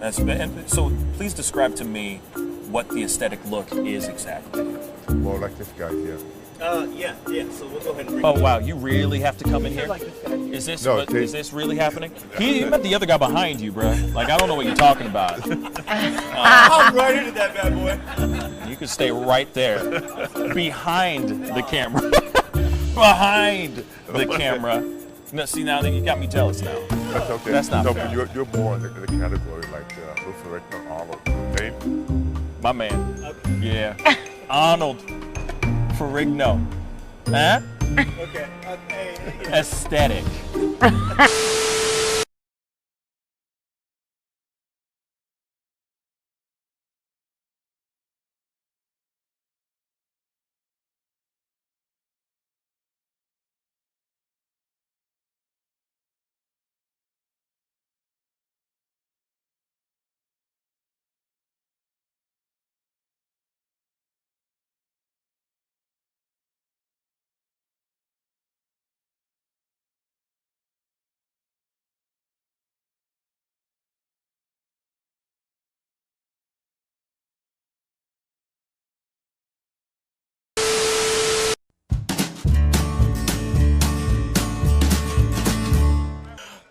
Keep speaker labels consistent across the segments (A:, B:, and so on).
A: And so please describe to me what the aesthetic look is exactly.
B: Well, like this guy here.
C: Yeah. So we'll go ahead and bring
A: Oh wow, you really have to come in here? Is this is this really happening? He met the other guy behind you, bro. Like I don't know what you're talking about.
C: I'm right into that bad boy.
A: You can stay right there, behind the camera, behind the camera. No, see now you got me jealous now.
B: That's okay.
A: That's not
B: no,
A: fair.
B: But you're more in the category like Luther Rickner, Arnold. Name?
A: My man.
C: Okay.
A: Yeah. Arnold Ferrigno. Huh?
C: Okay.
A: Aesthetic.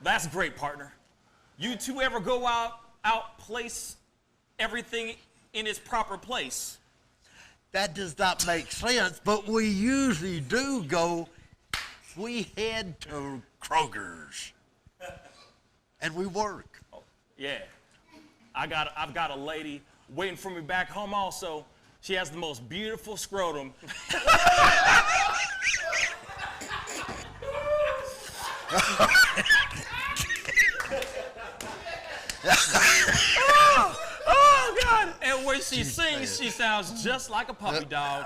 A: That's great, partner. You two ever go outplace everything in its proper place?
D: That does not make sense, but we usually do go, we head to Kroger's and we work.
A: Oh, yeah. I've got a lady waiting for me back home also. She has the most beautiful scrotum. Oh, God! And when she sings, she sounds just like a puppy dog.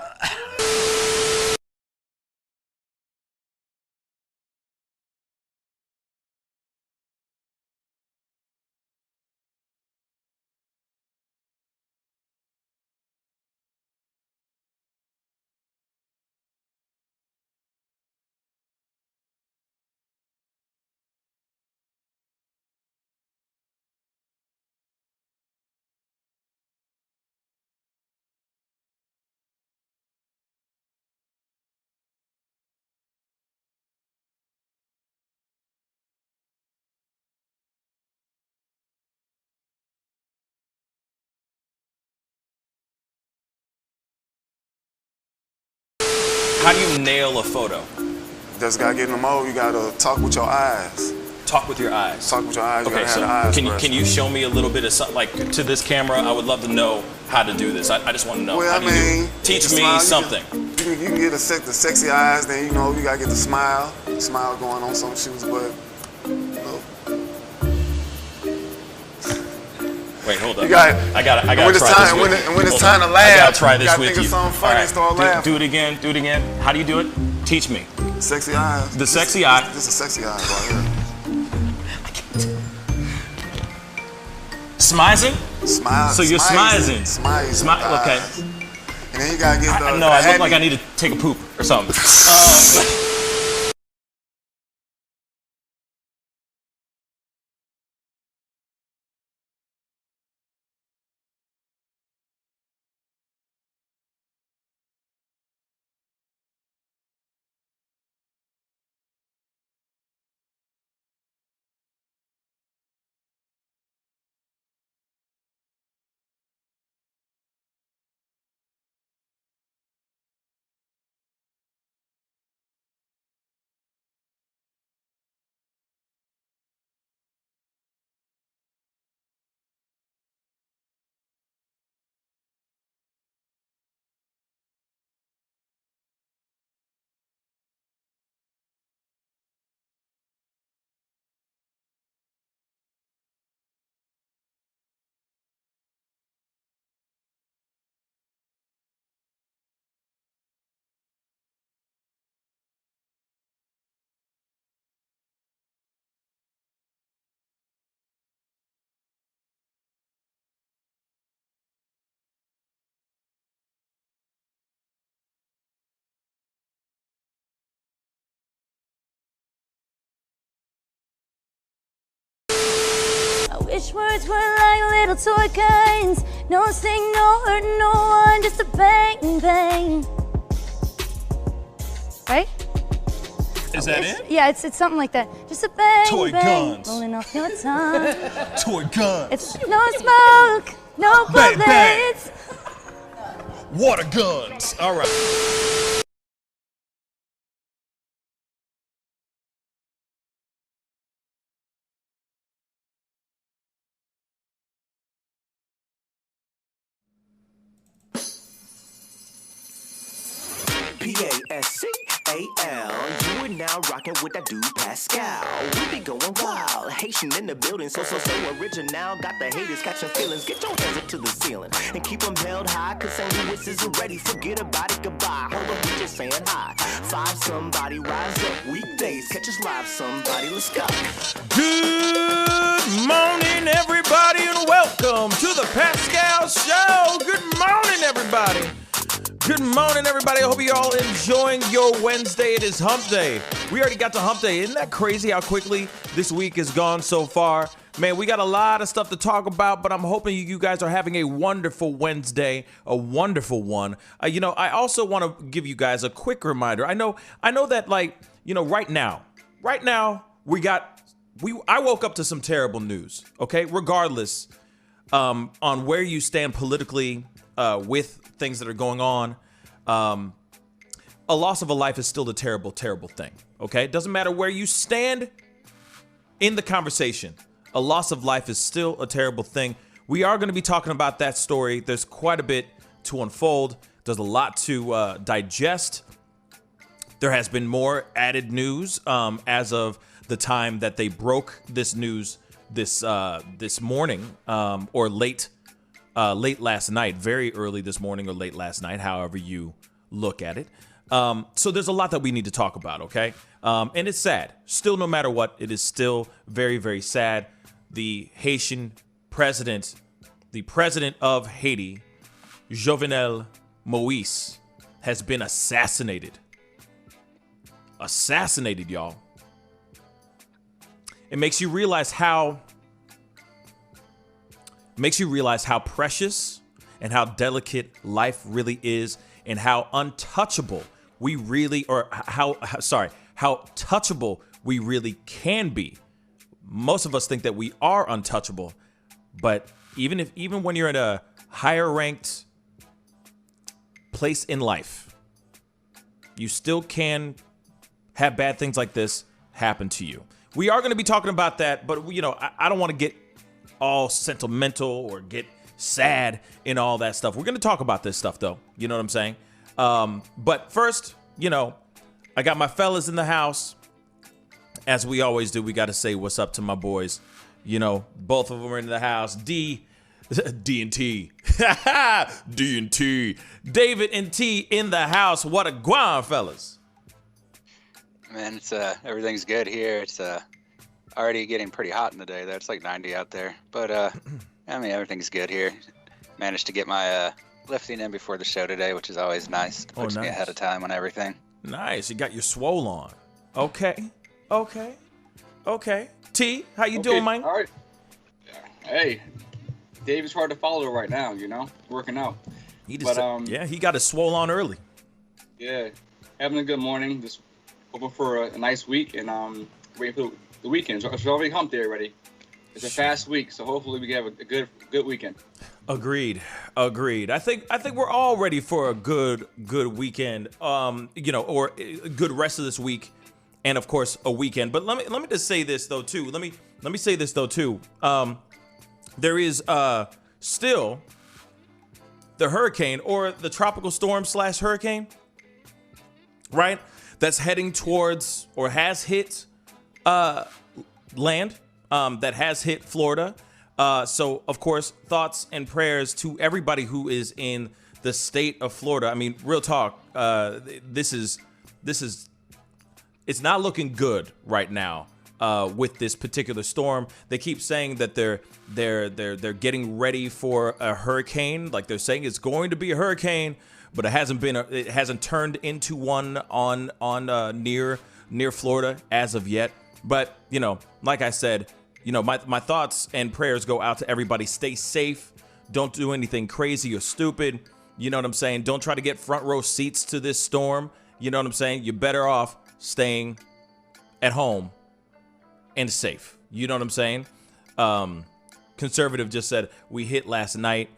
A: How do you nail a photo?
E: Just gotta get in the mode. You gotta talk with your eyes.
A: Talk with your eyes.
E: Talk with your eyes.
A: Okay,
E: you
A: so
E: gotta have the eyes
A: can you show me a little bit of something, like to this camera? I would love to know how to do this. I just want to know.
E: Well,
A: how do you do it? Teach me
E: smile,
A: something.
E: You can get the sexy eyes. Then you gotta get the smile. Smile going on some shoes, but
A: Wait, hold up.
E: you got.
A: I gotta
E: when
A: try
E: it's
A: this
E: time,
A: with
E: when,
A: you.
E: when it's
A: Hold
E: time
A: on.
E: to laugh,
A: I gotta try
E: you
A: this
E: gotta
A: with
E: think
A: you.
E: of something funny and start laughing.
A: Do it again. Do it again. How do you do it? Teach me.
E: Sexy eyes.
A: The sexy eye.
E: This is sexy eyes right here.
A: Smizing?
E: Smile.
A: So you're smizing.
E: Smile.
A: Okay.
E: And then you gotta get the.
A: No, I look like I need to take a poop or something.
F: Wish words were like little toy guns. No sting, no hurt, no one, just a bang, bang. Right?
A: Is that it?
F: Yeah, it's something like that. Just a bang,
A: Toy
F: bang,
A: guns.
F: rolling off your tongue.
A: Toy guns.
F: It's no smoke, no
A: Bang, bang.
F: bullets.
A: Water guns. All right.
G: Pascal. You are now rocking with that dude Pascal. We be going wild, Haitian in the building, so original. Got the haters catching feelings. Get your hands up to the ceiling and keep them held high, cause St. Louis isn't ready. Forget about it, goodbye. Hold up, we just saying hi. Five somebody, rise up weekdays. Catch us live, somebody, let's go.
A: Good morning, everybody, and welcome to the Pascal Show. Good morning, everybody. Good morning, everybody. I hope you're all enjoying your Wednesday. It is Hump Day. We already got to Hump Day. Isn't that crazy how quickly this week has gone so far? Man, we got a lot of stuff to talk about, but I'm hoping you guys are having a wonderful Wednesday, a wonderful one. I also want to give you guys a quick reminder. I know that, right now, I woke up to some terrible news, okay? Regardless, on where you stand politically, with things that are going on, a loss of a life is still a terrible, terrible thing, okay? It doesn't matter where you stand in the conversation. A loss of life is still a terrible thing. We are going to be talking about that story. There's quite a bit to unfold. There's a lot to digest. There has been more added news as of the time that they broke this news this morning, or late last night, very early this morning or late last night, however you look at it. So there's a lot that we need to talk about, okay? And it's sad. Still, no matter what, it is still very, very sad. The Haitian president, the president of Haiti, Jovenel Moïse, has been assassinated. Assassinated, y'all. It makes you realize how precious and how delicate life really is, and how untouchable we really, or how touchable we really can be. Most of us think that we are untouchable, but even when you're in a higher ranked place in life, you still can have bad things like this happen to you. We are going to be talking about that, but I don't want to get all sentimental or get sad and all that stuff. We're going to talk about this stuff, though. You know what I'm saying? But first, I got my fellas in the house. As we always do, we got to say what's up to my boys. Both of them are in the house. D and T. D and T. David and T in the house. What a guan, fellas.
H: Man, it's everything's good here. It's already getting pretty hot in the day, though. It's like 90 out there. But, everything's good here. Managed to get my lifting in before the show today, which is always nice. Puts me ahead of time on everything.
A: Nice. You got your swole on. Okay. T, how you doing, man?
I: All right. Hey, David's hard to follow right now, working out.
A: He got his swole on early.
I: Yeah, having a good morning. Just hoping for a nice week, and waiting for the weekend. So it's already hump day already. It's a fast week, so hopefully we can have a good weekend. Agreed.
A: I think we're all ready for a good weekend. Or a good rest of this week, and of course a weekend. But let me just say this though too. Let me say this though too. There is still the hurricane, or the tropical storm / hurricane, right? That's heading towards, or has hit land, that has hit Florida. So of course, thoughts and prayers to everybody who is in the state of Florida. I mean, real talk. This is it's not looking good right now with this particular storm. They keep saying that they're getting ready for a hurricane. Like, they're saying it's going to be a hurricane, but it hasn't turned into one on near Florida as of yet. But like I said, my thoughts and prayers go out to everybody. Stay safe. Don't do anything crazy or stupid. You know what I'm saying? Don't try to get front row seats to this storm. You know what I'm saying? You're better off staying at home and safe. You know what I'm saying? Conservative just said, we hit last night.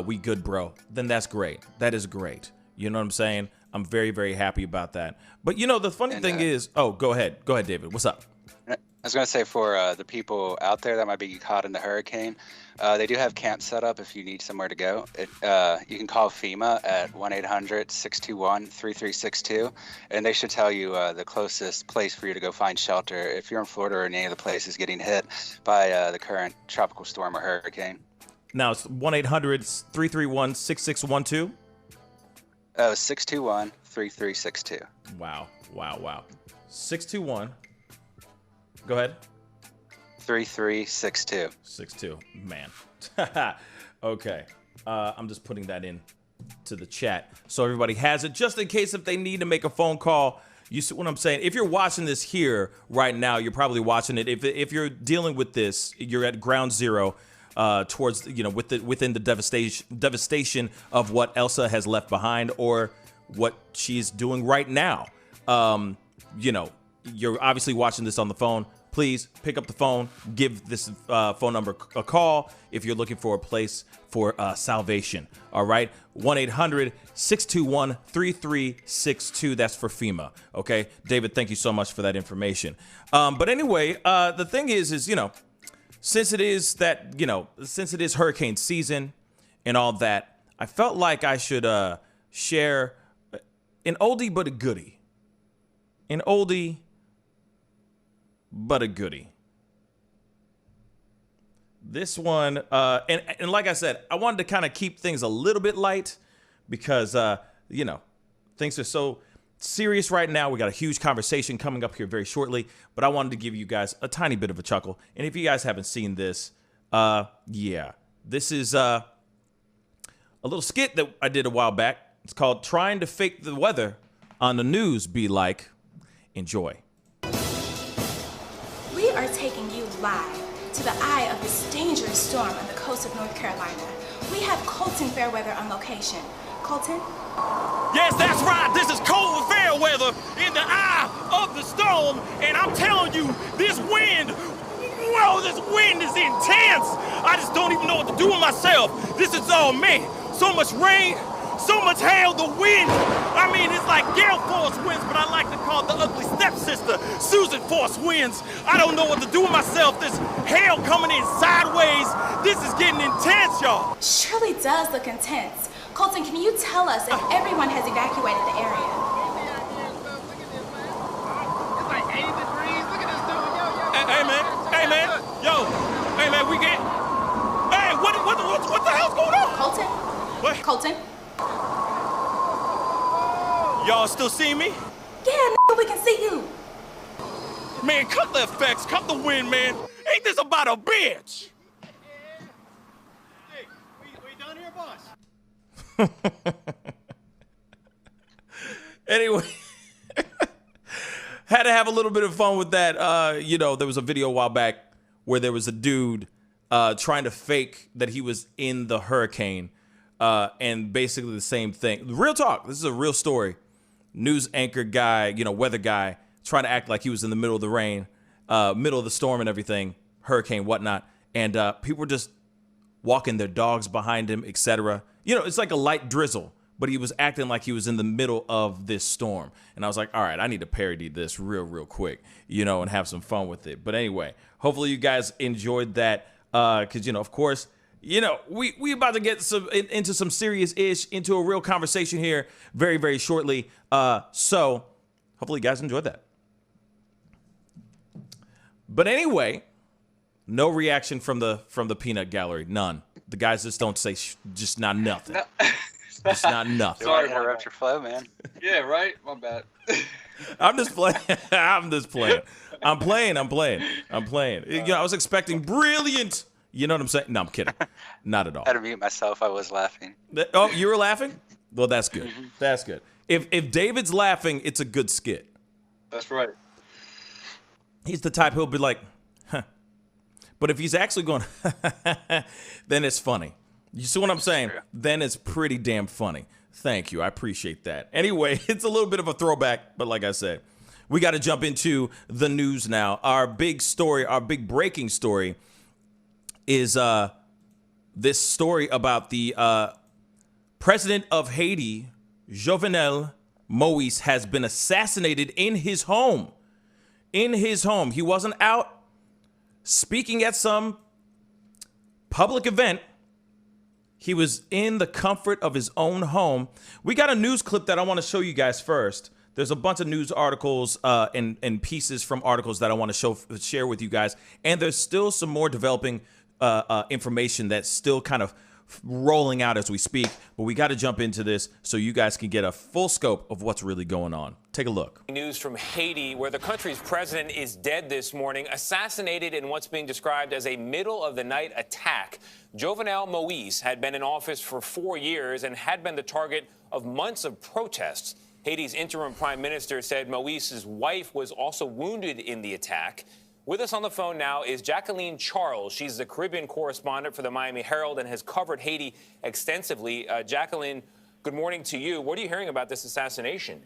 A: We good, bro. Then that's great. That is great. You know what I'm saying? I'm very, very happy about that. But, the funny thing is... Oh, go ahead. Go ahead, David. What's up?
H: I was going to say for the people out there that might be caught in the hurricane, they do have camps set up if you need somewhere to go. You can call FEMA at 1-800-621-3362, and they should tell you the closest place for you to go find shelter if you're in Florida or any of the places getting hit by the current tropical storm or hurricane.
A: Now, it's 1-800-331-6612?
H: 621-3362.
A: Wow. 621... Go ahead.
H: 3362.
A: 62. Man. Okay. I'm just putting that in to the chat so everybody has it, just in case if they need to make a phone call. You see what I'm saying? If you're watching this here right now, you're probably watching it. If you're dealing with this, you're at ground zero towards within the devastation of what Elsa has left behind or what she's doing right now. You're obviously watching this on the phone. Please pick up the phone, give this phone number a call if you're looking for a place for salvation. All right, 1-800-621-3362. That's for FEMA. Okay, David, thank you so much for that information. But anyway, the thing is since it is hurricane season and all that, I felt like I should share an oldie but a goodie. An oldie but a goodie. This one, and like I said, I wanted to kind of keep things a little bit light because, things are so serious right now. We got a huge conversation coming up here very shortly, but I wanted to give you guys a tiny bit of a chuckle. And if you guys haven't seen this, this is a little skit that I did a while back. It's called Trying to Fake the Weather on the News Be Like. Enjoy.
J: We are taking you live to the eye of this dangerous storm on the coast of North Carolina. We have Colton Fairweather on location. Colton?
C: Yes, that's right. This is Colton Fairweather in the eye of the storm, and I'm telling you, this wind is intense. I just don't even know what to do with myself. This is all man. So much rain, so much hail, the wind. I mean, it's like gale force winds, but I like to call it the ugly stepsister, Susan Force winds. I don't know what to do with myself. This hail coming in sideways. This is getting intense, y'all.
J: Surely does look intense. Colton, can you tell us if everyone has evacuated the area?
C: It's like 80 degrees. Look at this dude. Hey, man, we get. Hey, what the hell's going on?
J: Colton?
C: What?
J: Colton?
C: Y'all still see me?
J: Yeah, we can see you.
C: Man, cut the effects, cut the wind, man. Ain't this about a bitch? Hey, we done here, boss?
A: Anyway, had to have a little bit of fun with that. There was a video a while back where there was a dude trying to fake that he was in the hurricane, and basically the same thing. Real talk. This is a real story. News anchor guy, weather guy, trying to act like he was in the middle of the rain, middle of the storm and everything, hurricane, whatnot. And people were just walking their dogs behind him, etc. It's like a light drizzle, but he was acting like he was in the middle of this storm. And I was like, all right, I need to parody this real quick, and have some fun with it. But anyway, hopefully you guys enjoyed that. Because, of course, we about to get into some serious ish, into a real conversation here very, very shortly. So hopefully you guys enjoyed that. But anyway, no reaction from the peanut gallery. None. The guys just don't say just not nothing. No. Just not nothing.
H: Sorry to interrupt your flow, man.
I: Yeah, right? My bad.
A: I'm just playing. I'm playing. I was expecting brilliant. You know what I'm saying? No, I'm kidding. Not at all.
H: I had to mute myself. I was laughing.
A: Oh, you were laughing? Well, that's good. That's good. If David's laughing, it's a good skit.
I: That's right.
A: He's the type who'll be like, huh. But if he's actually going, then it's funny. You see what I'm saying? Then it's pretty damn funny. Thank you. I appreciate that. Anyway, it's a little bit of a throwback, but like I said, we got to jump into the news now. Our big story, our big breaking story is this story about the president of Haiti, Jovenel Moïse, has been assassinated in his home. In his home. He wasn't out speaking at some public event. He was in the comfort of his own home. We got a news clip that I want to show you guys first. There's a bunch of news articles and pieces from articles that I want to share with you guys. And there's still some more developing information that's still kind of rolling out as we speak. But we got to jump into this so you guys can get a full scope of what's really going on. Take a look.
K: News from Haiti, where the country's president is dead this morning, assassinated in what's being described as a middle-of-the-night attack. Jovenel Moïse had been in office for 4 years and had been the target of months of protests. Haiti's interim prime minister said Moïse's wife was also wounded in the attack. With us on the phone now is Jacqueline Charles. She's the Caribbean correspondent for the Miami Herald and has covered Haiti extensively. Jacqueline, good morning to you. What are you hearing about this assassination?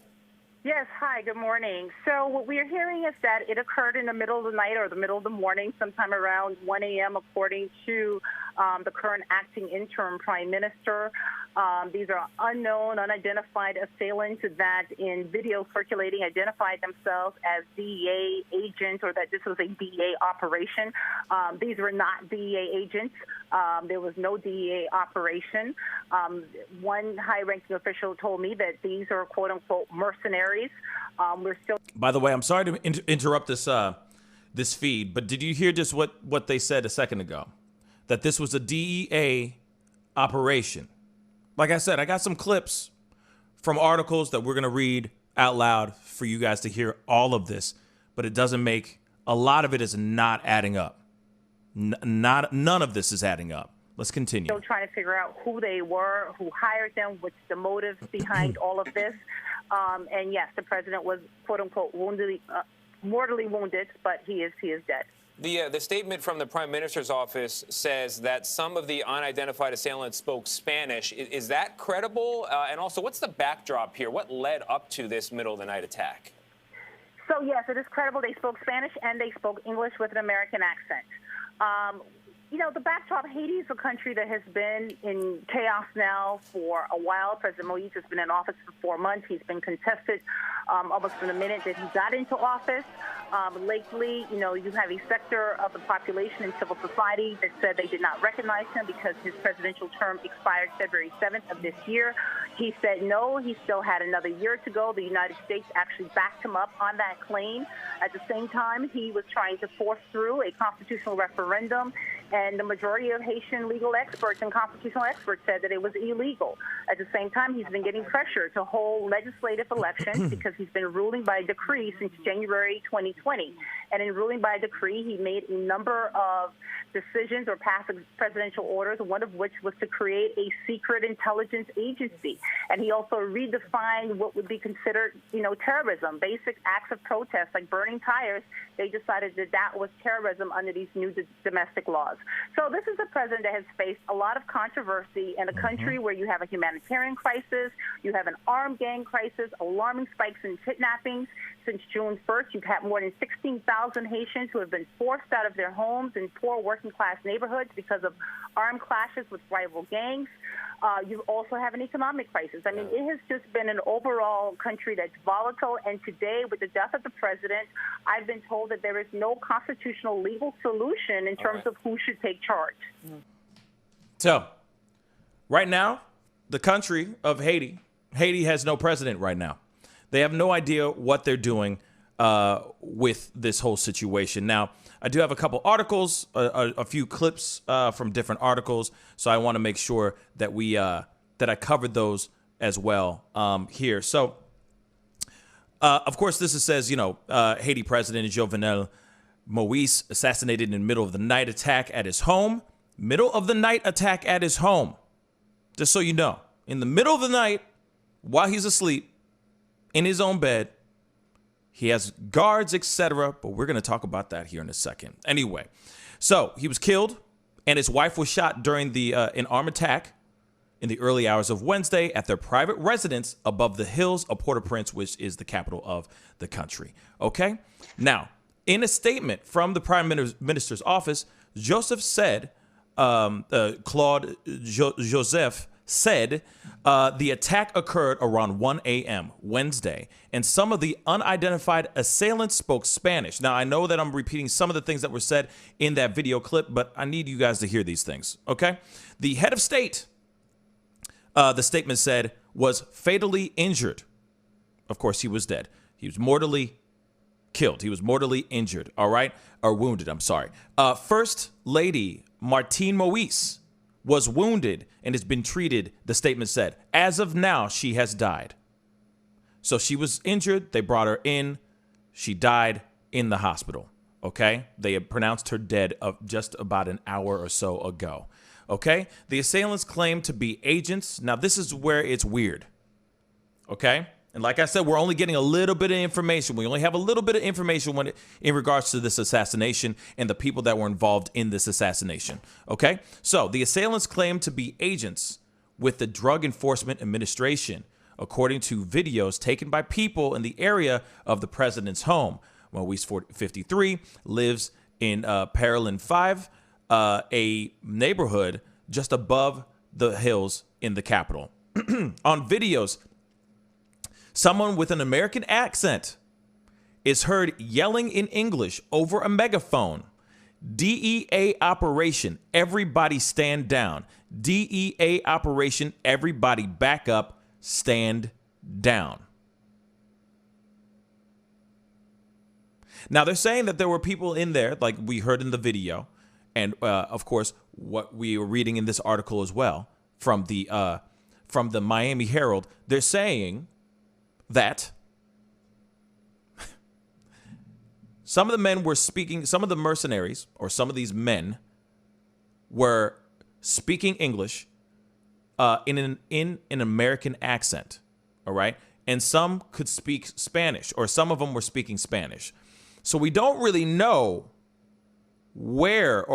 L: Yes, hi, good morning. So what we are hearing is that it occurred in the middle of the night or the middle of the morning, sometime around 1 a.m., according to the current acting interim prime minister. These are unknown, unidentified assailants that in video circulating identified themselves as DEA agents, or that this was a DEA operation. These were not DEA agents. There was no DEA operation. One high-ranking official told me that these are quote-unquote mercenaries. We're still.
A: By the way, I'm sorry to interrupt this feed, but did you hear just what they said a second ago? That this was a DEA operation. Like I said, I got some clips from articles that we're going to read out loud for you guys to hear all of this, but it doesn't make, a lot of it is not adding up. None of this is adding up. Let's continue.
L: Still trying to figure out who they were, who hired them, what's the motive behind all of this. And yes, the president was quote unquote mortally wounded, but he is dead.
K: The statement from the Prime Minister's office says that some of the unidentified assailants spoke Spanish. Is that credible? And also, what's the backdrop here? What led up to this middle-of-the-night attack?
L: So, yes, it is credible. They spoke Spanish and they spoke English with an American accent. You know, the backdrop, Haiti is a country that has been in chaos now for a while. President Moïse has been in office for 4 months. He's been contested almost from the minute that he got into office. Lately, you know, you have a sector of the population in civil society that said they did not recognize him because his presidential term expired February 7th of this year. He said no, he still had another year to go. The United States actually backed him up on that claim. At the same time, he was trying to force through a constitutional referendum, and the majority of Haitian legal experts and constitutional experts said that it was illegal. At the same time, he's been getting pressure to hold legislative elections because he's been ruling by decree since January 2020. And in ruling by decree, he made a number of decisions or passed presidential orders, one of which was to create a secret intelligence agency. And he also redefined what would be considered, you know, terrorism, basic acts of protest like burning tires. They decided that that was terrorism under these new domestic laws. So this is a president that has faced a lot of controversy in a country where you have a humanitarian crisis, you have an armed gang crisis, alarming spikes in kidnappings. Since June 1st, you've had more than 16,000 Haitians who have been forced out of their homes in poor working-class neighborhoods because of armed clashes with rival gangs. You also have an economic crisis. I mean, it has just been an overall country that's volatile. And today, with the death of the president, I've been told that there is no constitutional legal solution in terms of who should take charge.
A: So, right now, the country of Haiti has no president right now. They have no idea what they're doing with this whole situation. Now, I do have a couple articles, a few clips from different articles, so I want to make sure that that I covered those as well here. So, of course, this says, you know, Haiti President Jovenel Moïse assassinated in the middle of the night attack at his home. Middle of the night attack at his home. Just so you know, in the middle of the night, while he's asleep, in his own bed, he has guards, etc. But we're going to talk about that here in a second. Anyway, So he was killed, and his wife was shot during an armed attack in the early hours of Wednesday at their private residence above the hills of Port-au-Prince, which is the capital of the country. Okay? Now, in a statement from the Prime Minister's office, Joseph said, Claude Joseph said, the attack occurred around 1 a.m. Wednesday, and some of the unidentified assailants spoke Spanish. Now, I know that I'm repeating some of the things that were said in that video clip, but I need you guys to hear these things, okay? The head of state, the statement said, was fatally injured. Of course, he was dead. He was mortally killed. He was mortally injured, all right? Or wounded, I'm sorry. First Lady Martine Moïse was wounded and has been treated, the statement said. As of now, she has died. So she was injured. They brought her in. She died in the hospital, okay? They had pronounced her dead just about an hour or so ago, okay? The assailants claim to be agents. Now, this is where it's weird, okay? And like I said, we're only getting a little bit of information. We only have a little bit of information in regards to this assassination and the people that were involved in this assassination. Okay? So the assailants claim to be agents with the Drug Enforcement Administration, according to videos taken by people in the area of the president's home. Moïse, 53, lives in Parallel 5, a neighborhood just above the hills in the capital. On videos, someone with an American accent is heard yelling in English over a megaphone. DEA operation, everybody stand down. DEA operation, everybody back up, stand down. Now, they're saying that there were people in there, like we heard in the video, and of course, what we were reading in this article as well from the Miami Herald. They're saying that some of the men were speaking, some of the mercenaries or some of these men were speaking English in an American accent, all right? And some could speak Spanish, or some of them were speaking Spanish. So we don't really know where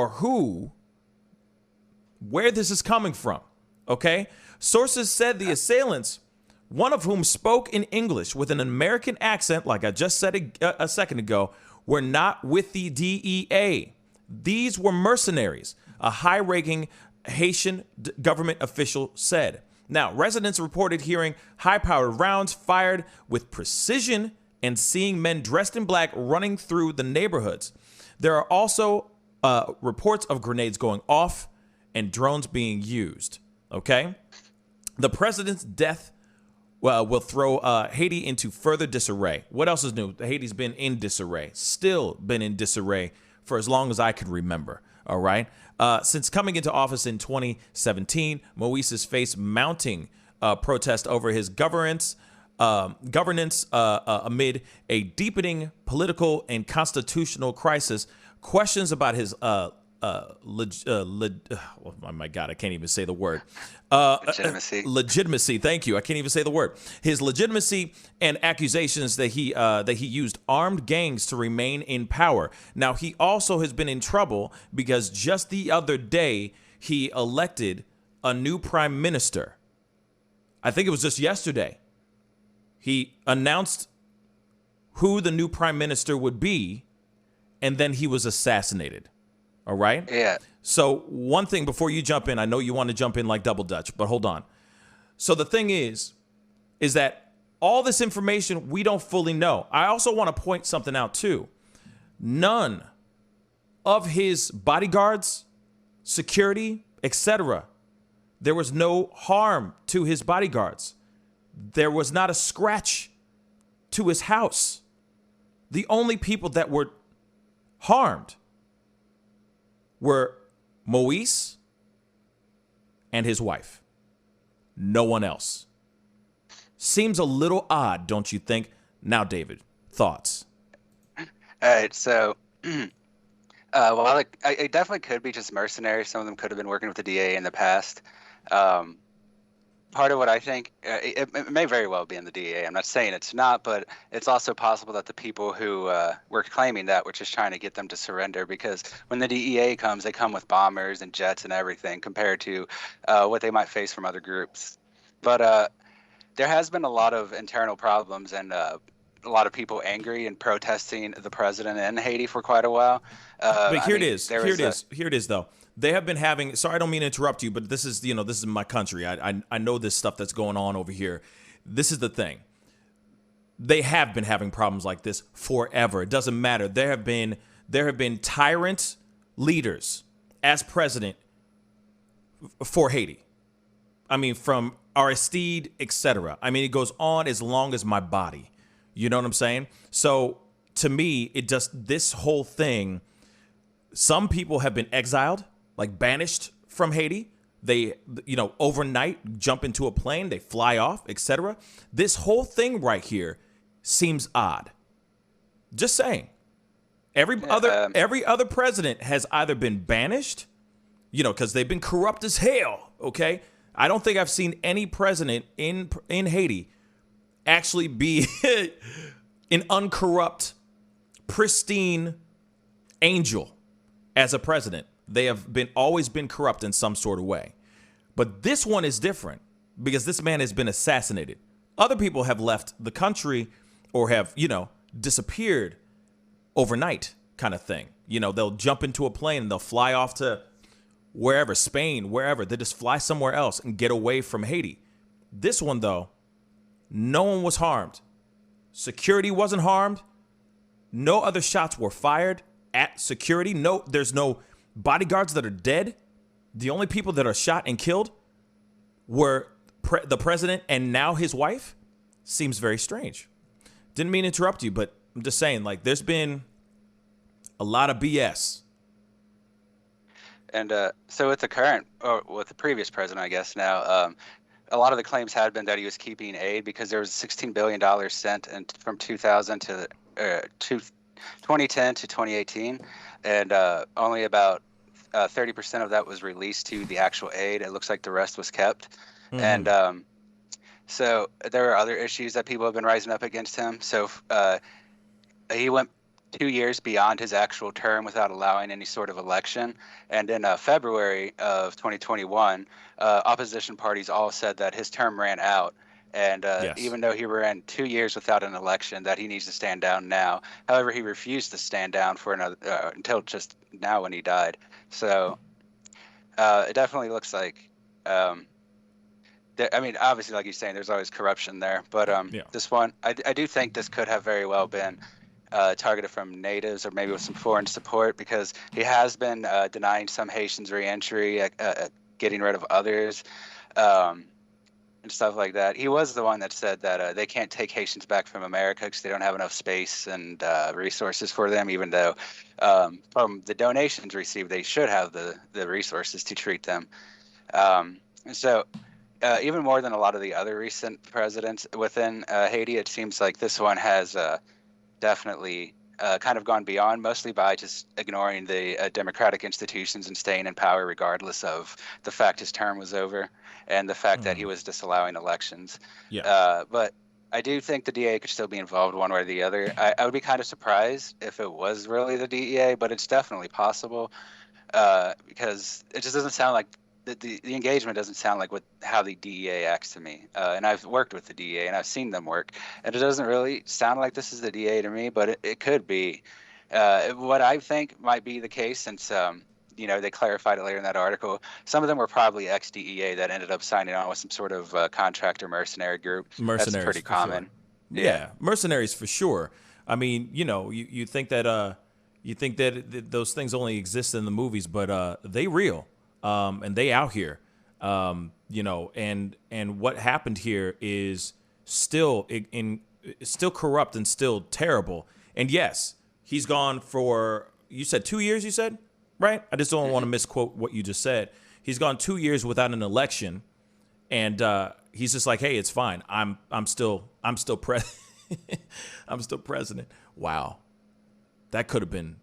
A: this is coming from, okay? Sources said the assailants, one of whom spoke in English with an American accent, like I just said a second ago, were not with the DEA. These were mercenaries, a high-ranking Haitian government official said. Now, residents reported hearing high-powered rounds fired with precision and seeing men dressed in black running through the neighborhoods. There are also reports of grenades going off and drones being used, okay? The president's death will throw Haiti into further disarray. What else is new? Haiti's been in disarray, still been in disarray for as long as I can remember, all right? Since coming into office in 2017, Moïse has faced mounting protest over his governance amid a deepening political and constitutional crisis, questions about his oh my God, I can't even say the word. Legitimacy. Thank you. I can't even say the word. His legitimacy and accusations that he used armed gangs to remain in power. Now, he also has been in trouble because just the other day he elected a new prime minister. I think it was just yesterday. He announced who the new prime minister would be, and then he was assassinated. All right?
H: Yeah.
A: So one thing before you jump in, I know you want to jump in like double dutch, but hold on. So the thing is that all this information we don't fully know. I also want to point something out too. None of his bodyguards, security, etc., there was no harm to his bodyguards. There was not a scratch to his house. The only people that were harmed were Moïse and his wife. No one else. Seems a little odd, don't you think? Now, David, thoughts?
H: All right, so, well, it definitely could be just mercenaries. Some of them could have been working with the DA in the past. part of what I think, it may very well be in the DEA. I'm not saying it's not, but it's also possible that the people who were claiming that were just trying to get them to surrender, because when the DEA comes, they come with bombers and jets and everything compared to what they might face from other groups. But there has been a lot of internal problems and a lot of people angry and protesting the president in Haiti for quite a while.
A: But here it is, though. They have been having, sorry, I don't mean to interrupt you, but this is, this is my country. I know this stuff that's going on over here. This is the thing. They have been having problems like this forever. It doesn't matter. There have been tyrant leaders as president for Haiti. I mean, from Aristide, etc. I mean, it goes on as long as my body. You know what I'm saying? So to me, this whole thing, some people have been exiled, like banished from Haiti. They, overnight jump into a plane, they fly off, etc. This whole thing right here seems odd. Just saying. Every other president has either been banished, because they've been corrupt as hell, okay? I don't think I've seen any president in Haiti actually be an uncorrupt, pristine angel as a president. They have always been corrupt in some sort of way. But this one is different because this man has been assassinated. Other people have left the country or have, disappeared overnight kind of thing. They'll jump into a plane and they'll fly off to wherever, Spain, wherever. They just fly somewhere else and get away from Haiti. This one, though, no one was harmed. Security wasn't harmed. No other shots were fired at security. No, there's no bodyguards that are dead. The only people that are shot and killed were the president and now his wife. Seems very strange. Didn't mean to interrupt you, but I'm just saying, there's been a lot of BS.
H: And so with the previous president, I guess now, a lot of the claims had been that he was keeping aid because there was $16 billion sent from 2000 to 2010 to 2018, and only about 30% of that was released to the actual aid. It looks like the rest was kept. Mm-hmm. And so there are other issues that people have been rising up against him. So he went 2 years beyond his actual term without allowing any sort of election. And in February of 2021, opposition parties all said that his term ran out. And even though he ran 2 years without an election, that he needs to stand down now. However, he refused to stand down for another until just now when he died. So it definitely looks like, obviously, like you're saying, there's always corruption there. But this one, I do think this could have very well been targeted from natives or maybe with some foreign support, because he has been denying some Haitians re-entry, getting rid of others, and stuff like that. He was the one that said that they can't take Haitians back from America because they don't have enough space and resources for them, even though from the donations received, they should have the resources to treat them. And so even more than a lot of the other recent presidents within Haiti, it seems like this one has definitely kind of gone beyond, mostly by just ignoring the democratic institutions and staying in power regardless of the fact his term was over and the fact that he was disallowing elections. But I do think the DEA could still be involved one way or the other. I would be kind of surprised if it was really the DEA, but it's definitely possible because it just doesn't sound like the engagement doesn't sound like how the DEA acts to me. And I've worked with the DEA and I've seen them work, and it doesn't really sound like this is the DEA to me, but it could be. What I think might be the case, since they clarified it later in that article, some of them were probably ex-DEA that ended up signing on with some sort of contract or mercenary group.
A: Mercenaries,
H: that's pretty common.
A: Sure. Yeah, mercenaries for sure. I mean, you think that those things only exist in the movies, but they real. And they out here, and what happened here is still still corrupt and still terrible. And yes, he's gone for, you said 2 years, you said, right? I just don't want to misquote what you just said. He's gone 2 years without an election, and he's just like, hey, it's fine. I'm still I'm still president. Wow, that could have been.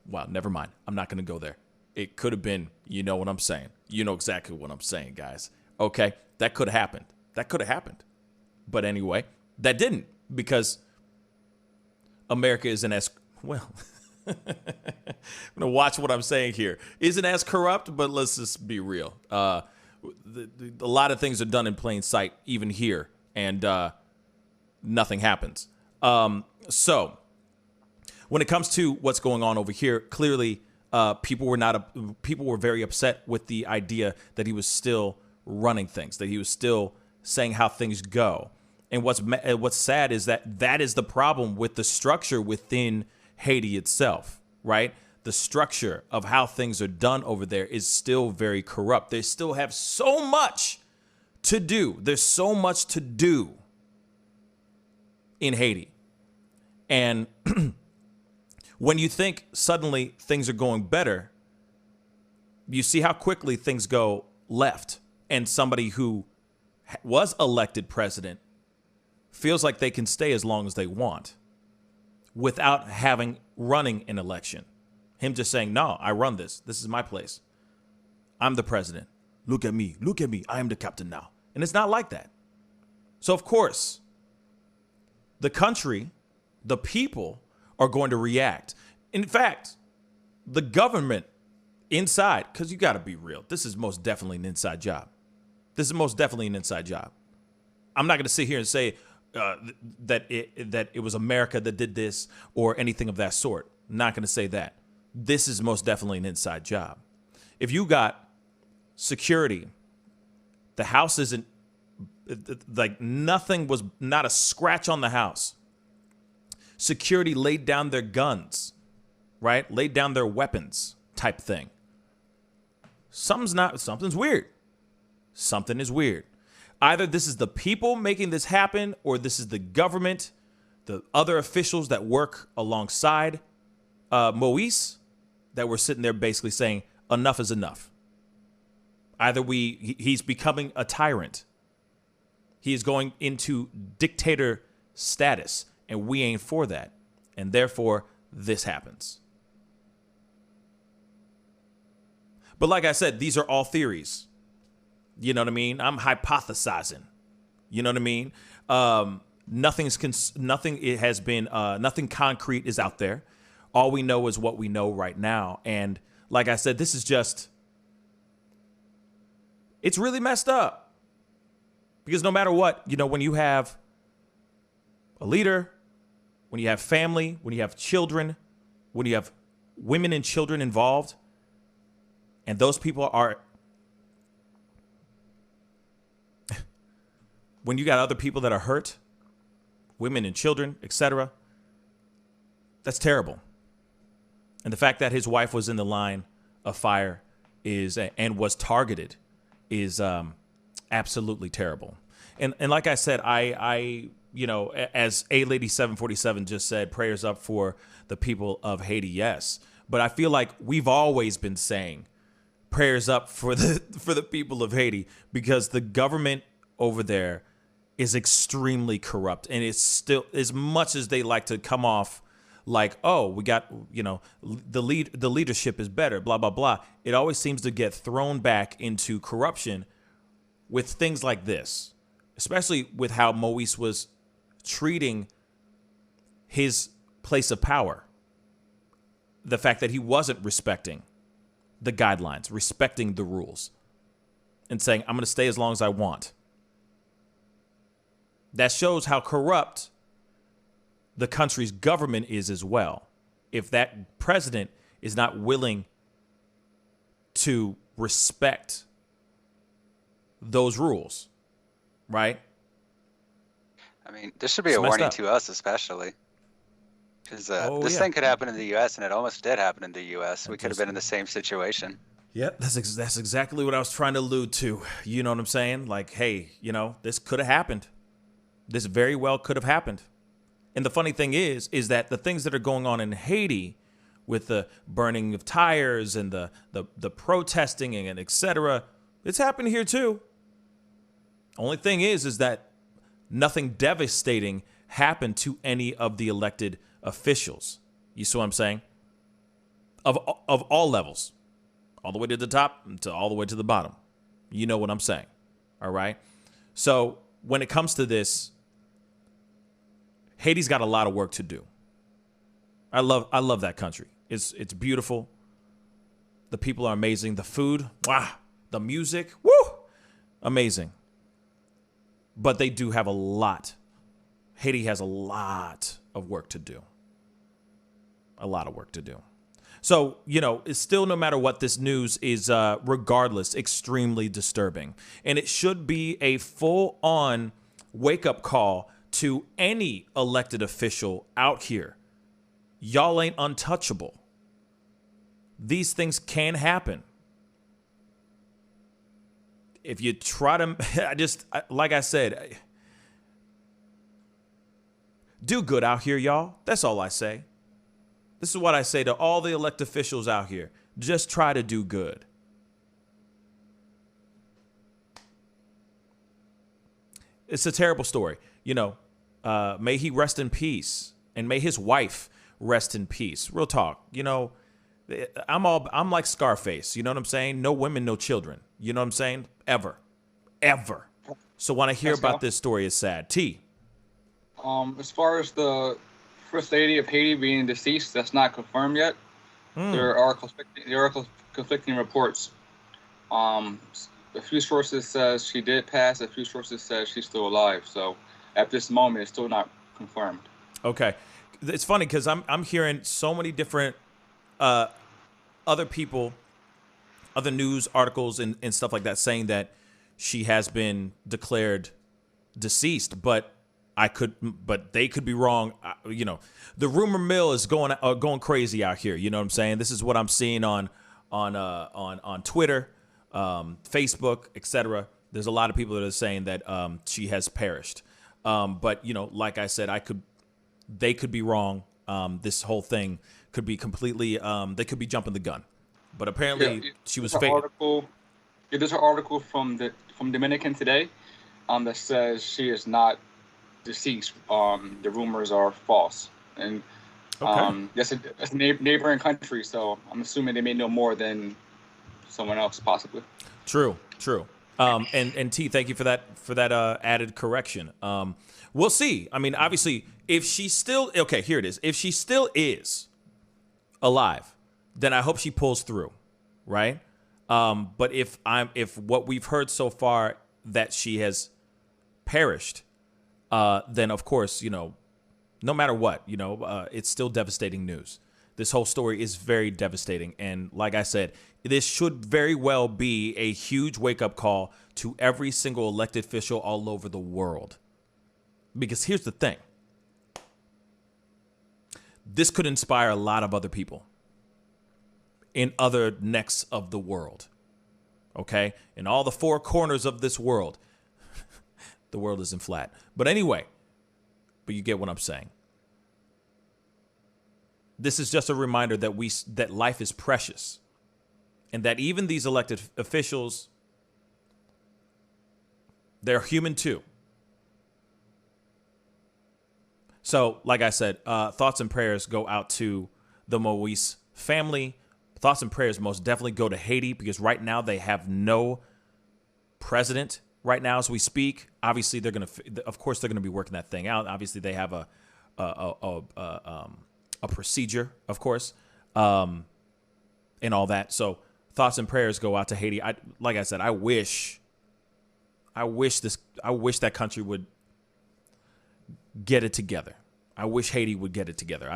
A: Wow, never mind. I'm not going to go there. It could have been, you know what I'm saying. You know exactly what I'm saying, guys. Okay, that could have happened. That could have happened. But anyway, that didn't, because America isn't as, well, I'm going to watch what I'm saying here. Isn't as corrupt, but let's just be real. A lot of things are done in plain sight, even here, and nothing happens. So when it comes to what's going on over here, clearly people were very upset with the idea that he was still running things, that he was still saying how things go. And what's sad is that is the problem with the structure within Haiti itself, right? The structure of how things are done over there is still very corrupt. They still have so much to do. There's so much to do in Haiti. And when you think suddenly things are going better, you see how quickly things go left. And somebody who was elected president feels like they can stay as long as they want without running an election. Him just saying, no, I run this. This is my place. I'm the president. Look at me. Look at me. I am the captain now. And it's not like that. So, of course, the country, the people are going to react. In fact, the government inside, because you got to be real, this is most definitely an inside job. This is most definitely an inside job. I'm not going to sit here and say that it was America that did this or anything of that sort. I'm not going to say that. This is most definitely an inside job. If you got security, the house isn't like nothing was, not a scratch on the house. Security laid down their guns, right? Laid down their weapons type thing. Something's weird. Something is weird. Either this is the people making this happen, or this is the government, the other officials that work alongside Moïse, that were sitting there basically saying, enough is enough. Either he's becoming a tyrant. He is going into dictator status, and we ain't for that. And therefore, this happens. But like I said, these are all theories. You know what I mean? I'm hypothesizing. You know what I mean? Nothing concrete is out there. All we know is what we know right now. And like I said, this is just, it's really messed up. Because no matter what, you know, when you have a leader, when you have family, when you have children, when you have women and children involved, and those people are, when you got other people that are hurt, women and children, etc., that's terrible. And the fact that his wife was in the line of fire and was targeted is absolutely terrible. And like I said, I you know, as A Lady 747 just said, prayers up for the people of Haiti. Yes, but I feel like we've always been saying prayers up for the people of Haiti, because the government over there is extremely corrupt, and it's still, as much as they like to come off like, oh, we got, you know, the leadership is better, blah blah blah, it always seems to get thrown back into corruption with things like this, especially with how Moïse was treating his place of power. The fact that he wasn't respecting the guidelines, respecting the rules, and saying, I'm going to stay as long as I want. That shows how corrupt the country's government is as well. If that president is not willing to respect those rules, right?
H: I mean, this should be a warning to us, especially. Because this thing could happen in the U.S., and it almost did happen in the U.S. We could have been in the same situation.
A: Yep, that's exactly what I was trying to allude to. You know what I'm saying? Like, hey, you know, this could have happened. This very well could have happened. And the funny thing is that the things that are going on in Haiti with the burning of tires and the protesting and et cetera, it's happened here too. Only thing is that nothing devastating happened to any of the elected officials. You see what I'm saying? Of all levels, all the way to the top to all the way to the bottom. You know what I'm saying? All right. So when it comes to this, Haiti's got a lot of work to do. I love that country. It's beautiful. The people are amazing. The food, wow. The music, woo, amazing. But they do have a lot. Haiti has a lot of work to do. A lot of work to do. So, it's still, no matter what, this news is, regardless, extremely disturbing. And it should be a full-on wake-up call to any elected official out here. Y'all ain't untouchable. These things can happen. If you try to, like I said, do good out here, y'all. That's all I say. This is what I say to all the elected officials out here. Just try to do good. It's a terrible story. May he rest in peace, and may his wife rest in peace. Real talk. I'm like Scarface. You know what I'm saying? No women, no children. You know what I'm saying? Ever. So when I hear about this story, it's sad. T.
I: As far as the First Lady of Haiti being deceased, that's not confirmed yet. There are conflicting reports. A few sources says she did pass. A few sources says she's still alive. So at this moment, it's still not confirmed.
A: Okay, it's funny because I'm hearing so many different other people, other news articles and stuff like that saying that she has been declared deceased, but they could be wrong. The rumor mill is going crazy out here. You know what I'm saying? This is what I'm seeing on Twitter, Facebook, etc. There's a lot of people that are saying that she has perished. But like I said, they could be wrong. This whole thing could be completely. They could be jumping the gun. But apparently she was fake.
I: There's an article from Dominican today, that says she is not deceased. The rumors are false, and that's a neighboring country, so I'm assuming they may know more than someone else, possibly.
A: True. And T, thank you for that added correction. We'll see. I mean, obviously, if she still here it is. If she still is alive, then I hope she pulls through, right? But if what we've heard so far that she has perished, then of course, no matter what, it's still devastating news. This whole story is very devastating. And like I said, this should very well be a huge wake-up call to every single elected official all over the world. Because here's the thing. This could inspire a lot of other people in other necks of the world. Okay? In all the four corners of this world. The world isn't flat. But anyway, but you get what I'm saying. This is just a reminder that life is precious. And that even these elected officials, they're human too. So, like I said, thoughts and prayers go out to the Moïse family. Thoughts and prayers most definitely go to Haiti because right now they have no president right now as we speak. Obviously, of course, they're gonna be working that thing out. Obviously, they have a procedure, of course, and all that. So, thoughts and prayers go out to Haiti. Like I said, I wish that country would get it together. I wish Haiti would get it together.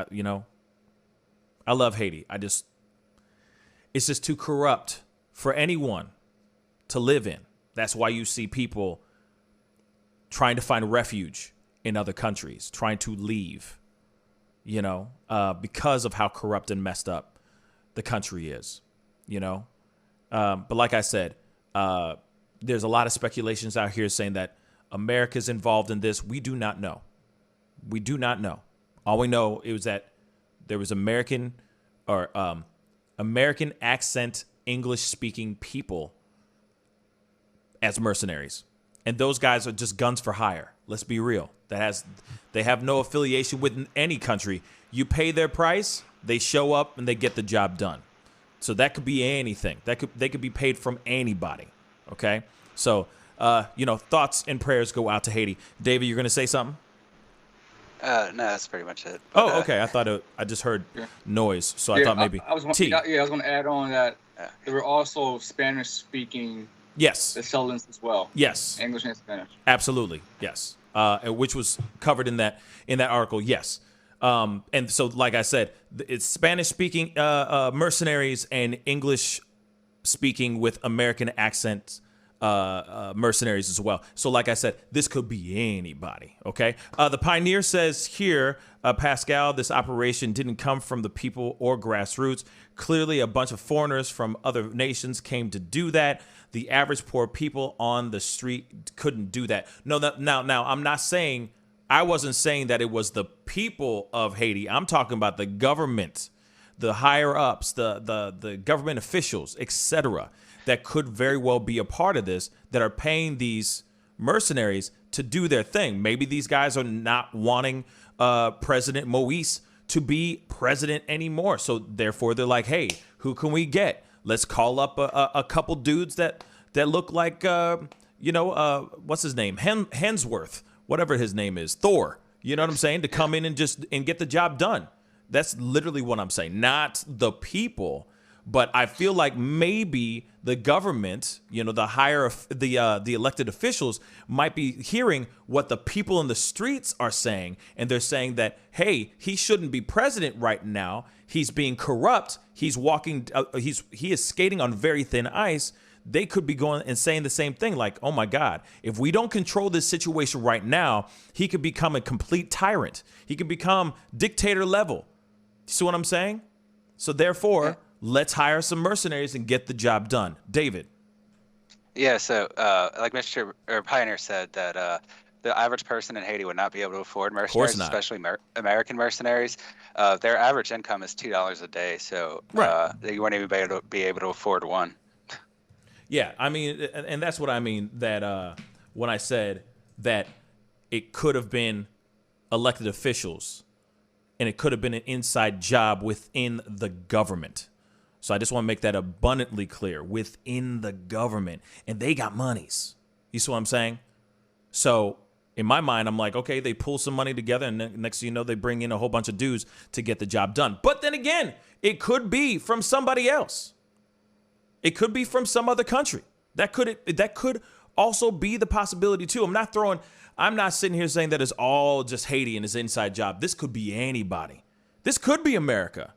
A: I love Haiti. It's just too corrupt for anyone to live in. That's why you see people trying to find refuge in other countries, trying to leave, because of how corrupt and messed up the country is, But like I said, there's a lot of speculations out here saying that America's involved in this. We do not know. We do not know. All we know is that there was American accent English speaking people as mercenaries. And those guys are just guns for hire. Let's be real. They have no affiliation with any country. You pay their price, they show up and they get the job done. So that could be anything. They could be paid from anybody. Okay? So thoughts and prayers go out to Haiti. David, you're going to say something?
H: No, that's pretty much it. But,
A: okay. I just heard noise, so I thought maybe
I: I was going to add on that there were also Spanish-speaking assailants as well.
A: Yes.
I: English and Spanish.
A: Absolutely. Yes. Which was covered in that article. Yes. And so, like I said, it's Spanish-speaking mercenaries and English-speaking with American accents mercenaries as well. So like I said, this could be anybody, okay? The Pioneer says here, Pascal, this operation didn't come from the people or grassroots. Clearly, a bunch of foreigners from other nations came to do that. The average poor people on the street couldn't do that. No, now, I'm not saying, I wasn't saying that it was the people of Haiti. I'm talking about the government, the higher ups, the government officials, etc., that could very well be a part of this, that are paying these mercenaries to do their thing. Maybe these guys are not wanting President Moïse to be president anymore. So therefore, they're like, hey, who can we get? Let's call up a couple dudes that look like, what's his name? Hemsworth, whatever his name is, Thor. You know what I'm saying? To come in and get the job done. That's literally what I'm saying. Not the people. But I feel like maybe the government, the elected officials might be hearing what the people in the streets are saying. And they're saying that, hey, he shouldn't be president right now. He's being corrupt. He's walking. He is skating on very thin ice. They could be going and saying the same thing, like, oh, my God, if we don't control this situation right now, he could become a complete tyrant. He could become dictator level. See what I'm saying? So therefore, let's hire some mercenaries and get the job done. David.
H: Yeah, so like Mr. Pioneer said, that the average person in Haiti would not be able to afford mercenaries, especially American mercenaries. Their average income is $2 a day, so they wouldn't even be able to afford one.
A: Yeah, I mean, and that's what I mean, that when I said that it could have been elected officials and it could have been an inside job within the government. So I just want to make that abundantly clear, within the government. And they got monies. You see what I'm saying? So in my mind, I'm like, okay, they pull some money together, and next thing you know, they bring in a whole bunch of dudes to get the job done. But then again, it could be from somebody else. It could be from some other country. That could also be the possibility too. I'm not sitting here saying that it's all just Haiti and his inside job. This could be anybody. This could be America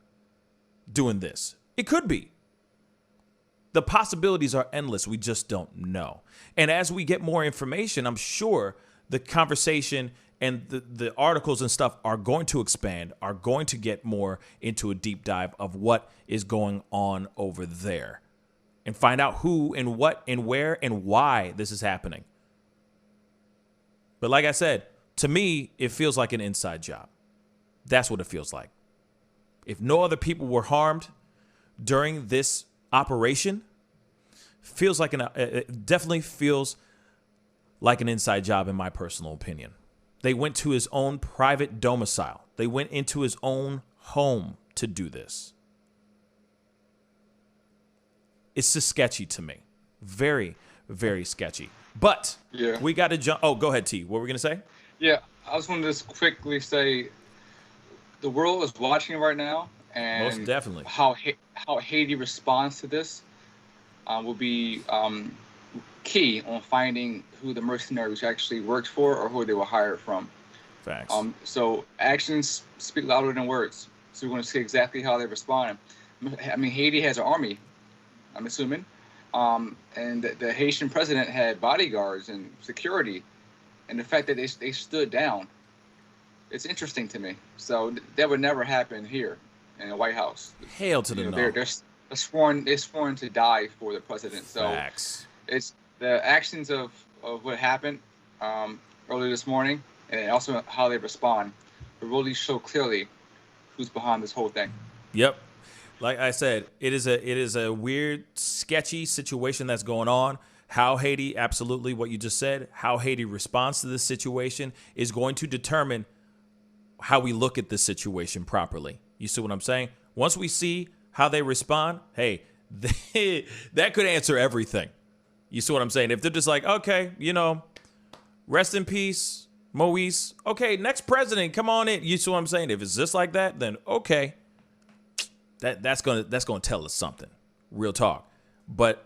A: doing this. It could be. The possibilities are endless. We just don't know. And as we get more information, I'm sure the conversation and the articles and stuff are going to expand, are going to get more into a deep dive of what is going on over there and find out who and what and where and why this is happening. But like I said, to me, it feels like an inside job. That's what it feels like. If no other people were harmed during this operation, it definitely feels like an inside job in my personal opinion. They went to his own private domicile. They went into his own home to do this. It's just sketchy to me. Very, very sketchy. But we got to jump. Oh, go ahead, T. What were we going to say?
I: Yeah, I was going to just quickly say the world is watching right now. And
A: most definitely.
I: How Haiti responds to this will be key on finding who the mercenaries actually worked for or who they were hired from.
A: Facts.
I: So actions speak louder than words. So we're going to see exactly how they respond. I mean, Haiti has an army, I'm assuming. And the Haitian president had bodyguards and security. And the fact that they stood down, it's interesting to me. So that would never happen here in the White House.
A: Hail to the no.
I: They're sworn to die for the president. So
A: Facts.
I: It's the actions of what happened early this morning, and also how they respond, will really show clearly who's behind this whole thing.
A: Yep. Like I said, it is a weird, sketchy situation that's going on. How Haiti, absolutely what you just said, how Haiti responds to this situation is going to determine how we look at this situation properly. You see what I'm saying? Once we see how they respond, hey, that could answer everything. You see what I'm saying? If they're just like, okay, rest in peace, Moïse. Okay, next president, come on in. You see what I'm saying? If it's just like that, then okay. That's gonna tell us something. Real talk. But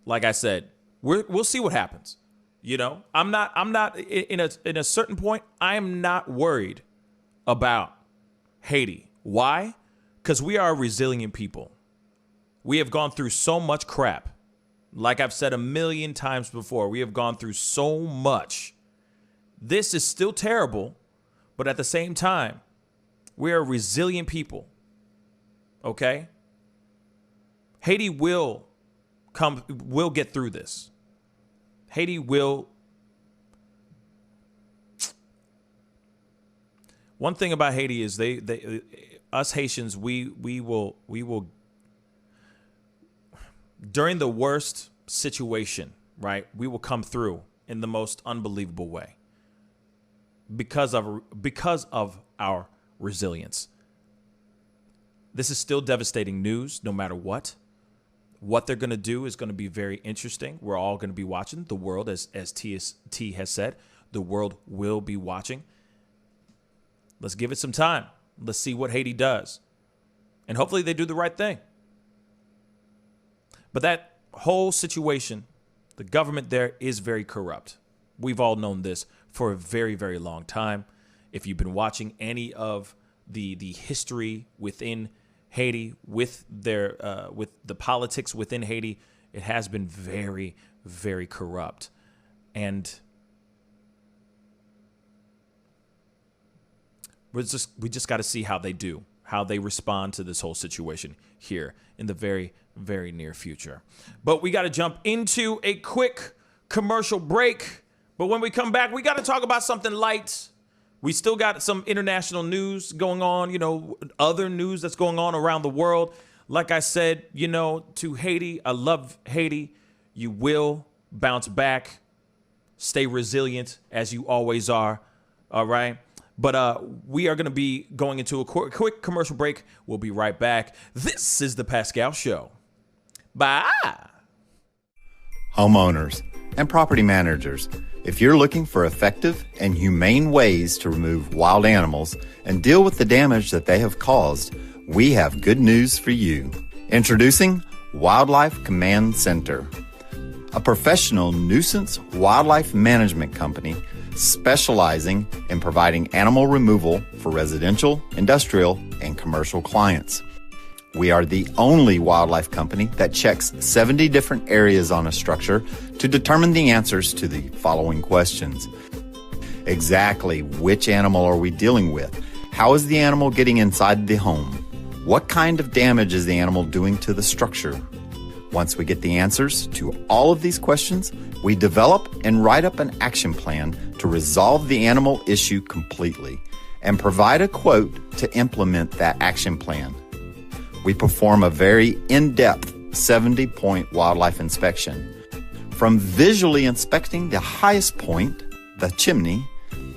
A: like I said, we'll see what happens. I'm not in a certain point, I am not worried about Haiti. Why? Because we are a resilient people. We have gone through so much crap. Like I've said a million times before, we have gone through so much. This is still terrible, but at the same time, we are a resilient people. Okay? Haiti will get through this. Haiti will. One thing about Haiti is us Haitians, we will during the worst situation, right? We will come through in the most unbelievable way because of our resilience. This is still devastating news, no matter what. What they're going to do is going to be very interesting. We're all going to be watching. The world, as T has said, the world will be watching. Let's give it some time. Let's see what Haiti does. And hopefully they do the right thing. But that whole situation, the government there is very corrupt. We've all known this for a very, very long time. If you've been watching any of the history within Haiti, with the politics within Haiti, it has been very, very corrupt. And we just got to see how they respond to this whole situation here in the very, very near future. But we got to jump into a quick commercial break. But when we come back, we got to talk about something light. We still got some international news going on, other news that's going on around the world. Like I said, to Haiti, I love Haiti. You will bounce back. Stay resilient as you always are. All right. But we are going to be going into a quick commercial break. We'll be right back. This is the Pascal Show. Bye.
M: Homeowners and property managers, if you're looking for effective and humane ways to remove wild animals and deal with the damage that they have caused, we have good news for you. Introducing Wildlife Command Center, a professional nuisance wildlife management company specializing in providing animal removal for residential, industrial, and commercial clients. We are the only wildlife company that checks 70 different areas on a structure to determine the answers to the following questions. Exactly which animal are we dealing with? How is the animal getting inside the home? What kind of damage is the animal doing to the structure? Once we get the answers to all of these questions, we develop and write up an action plan to resolve the animal issue completely and provide a quote to implement that action plan. We perform a very in-depth 70-point wildlife inspection. From visually inspecting the highest point, the chimney,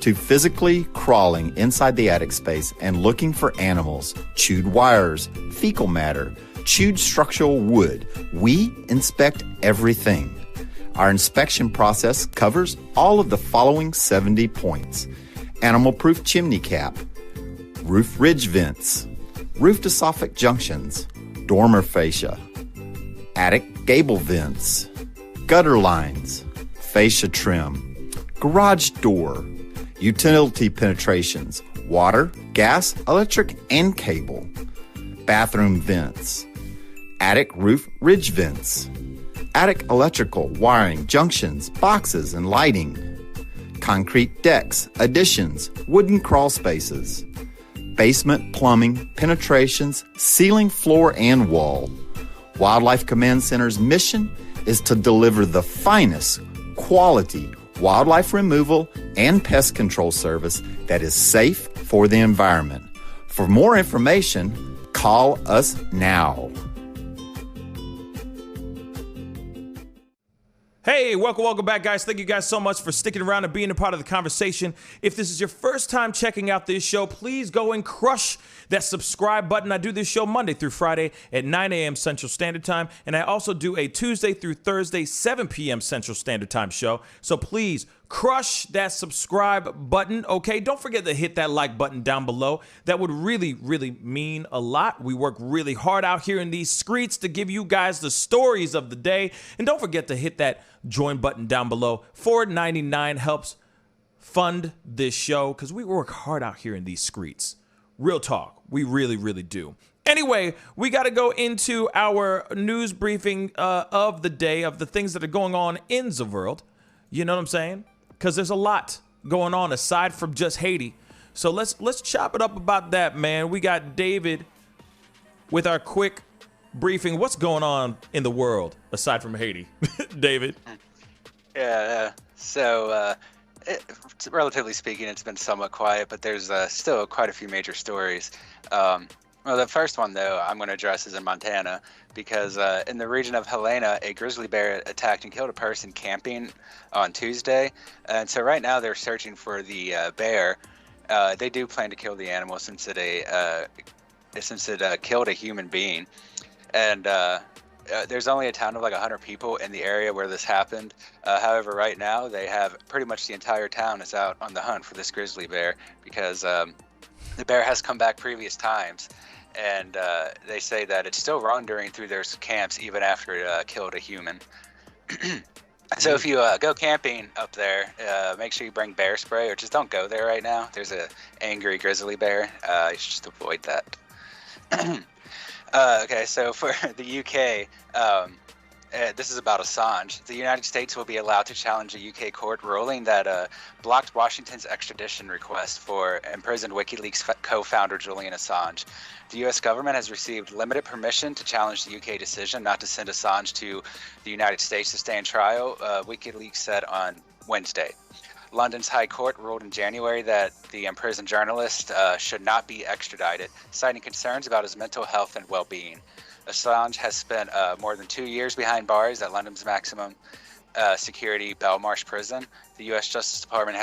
M: to physically crawling inside the attic space and looking for animals, chewed wires, fecal matter, chewed structural wood. We inspect everything. Our inspection process covers all of the following 70 points: animal-proof chimney cap, roof ridge vents, roof to soffit junctions, dormer fascia, attic gable vents, gutter lines, fascia trim, garage door, utility penetrations, water, gas, electric, and cable, bathroom vents, attic roof ridge vents, attic electrical, wiring, junctions, boxes, and lighting, concrete decks, additions, wooden crawl spaces, basement plumbing, penetrations, ceiling, floor, and wall. Wildlife Command Center's mission is to deliver the finest quality wildlife removal and pest control service that is safe for the environment. For more information, call us now.
A: Hey, welcome back, guys. Thank you guys so much for sticking around and being a part of the conversation. If this is your first time checking out this show, please go and crush that subscribe button. I do this show Monday through Friday at 9 a.m. Central Standard Time, and I also do a Tuesday through Thursday 7 p.m. Central Standard Time show. So please crush that subscribe button, okay? Don't forget to hit that like button down below. That would really, really mean a lot. We work really hard out here in these streets to give you guys the stories of the day. And don't forget to hit that join button down below. $4.99 helps fund this show because we work hard out here in these streets. Real talk. We really, really do. Anyway, we got to go into our news briefing of the day, of the things that are going on in the world. You know what I'm saying? Because there's a lot going on aside from just Haiti. So let's chop it up about that, man. We got David with our quick briefing. What's going on in the world aside from Haiti? David?
H: Yeah, so relatively speaking, it's been somewhat quiet, but there's still quite a few major stories. Well, the first one, though, I'm going to address is in Montana, because in the region of Helena, a grizzly bear attacked and killed a person camping on Tuesday. And so right now they're searching for the bear. They do plan to kill the animal since it killed a human being. And there's only a town of like 100 people in the area where this happened. However, right now they have pretty much the entire town is out on the hunt for this grizzly bear because the bear has come back previous times. And they say that it's still wandering through their camps even after it killed a human. So if you go camping up there, make sure you bring bear spray, or just don't go there right now. There's an angry grizzly bear. You should just avoid that. Okay, so for the UK, this is about Assange. The United States will be allowed to challenge a UK court ruling that blocked Washington's extradition request for imprisoned WikiLeaks co-founder Julian Assange. The U.S. government has received limited permission to challenge the UK decision not to send Assange to the United States to stand trial, WikiLeaks said on Wednesday. London's High Court ruled in January that the imprisoned journalist should not be extradited, citing concerns about his mental health and well-being. Assange has spent more than 2 years behind bars at London's maximum security Belmarsh prison. The U.S. Justice Department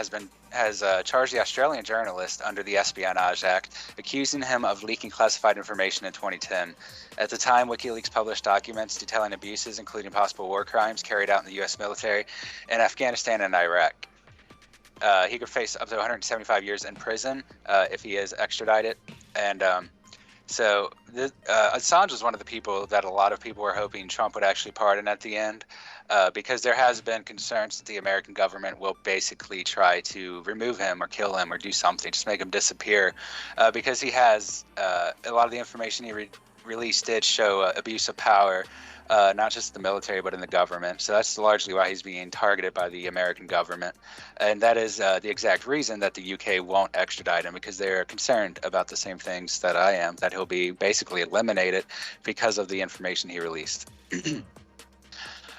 H: has charged the Australian journalist under the Espionage Act, accusing him of leaking classified information in 2010. At the time, WikiLeaks published documents detailing abuses, including possible war crimes carried out in the U.S. military in Afghanistan and Iraq. He could face up to 175 years in prison if he is extradited. And so Assange was one of the people that a lot of people were hoping Trump would actually pardon at the end, because there has been concerns that the American government will basically try to remove him or kill him or do something, just make him disappear, because he has a lot of the information he released did show abuse of power, not just the military, but in the government. So that's largely why he's being targeted by the American government. And that is the exact reason that the UK won't extradite him, because they're concerned about the same things that I am, that he'll be basically eliminated because of the information he released.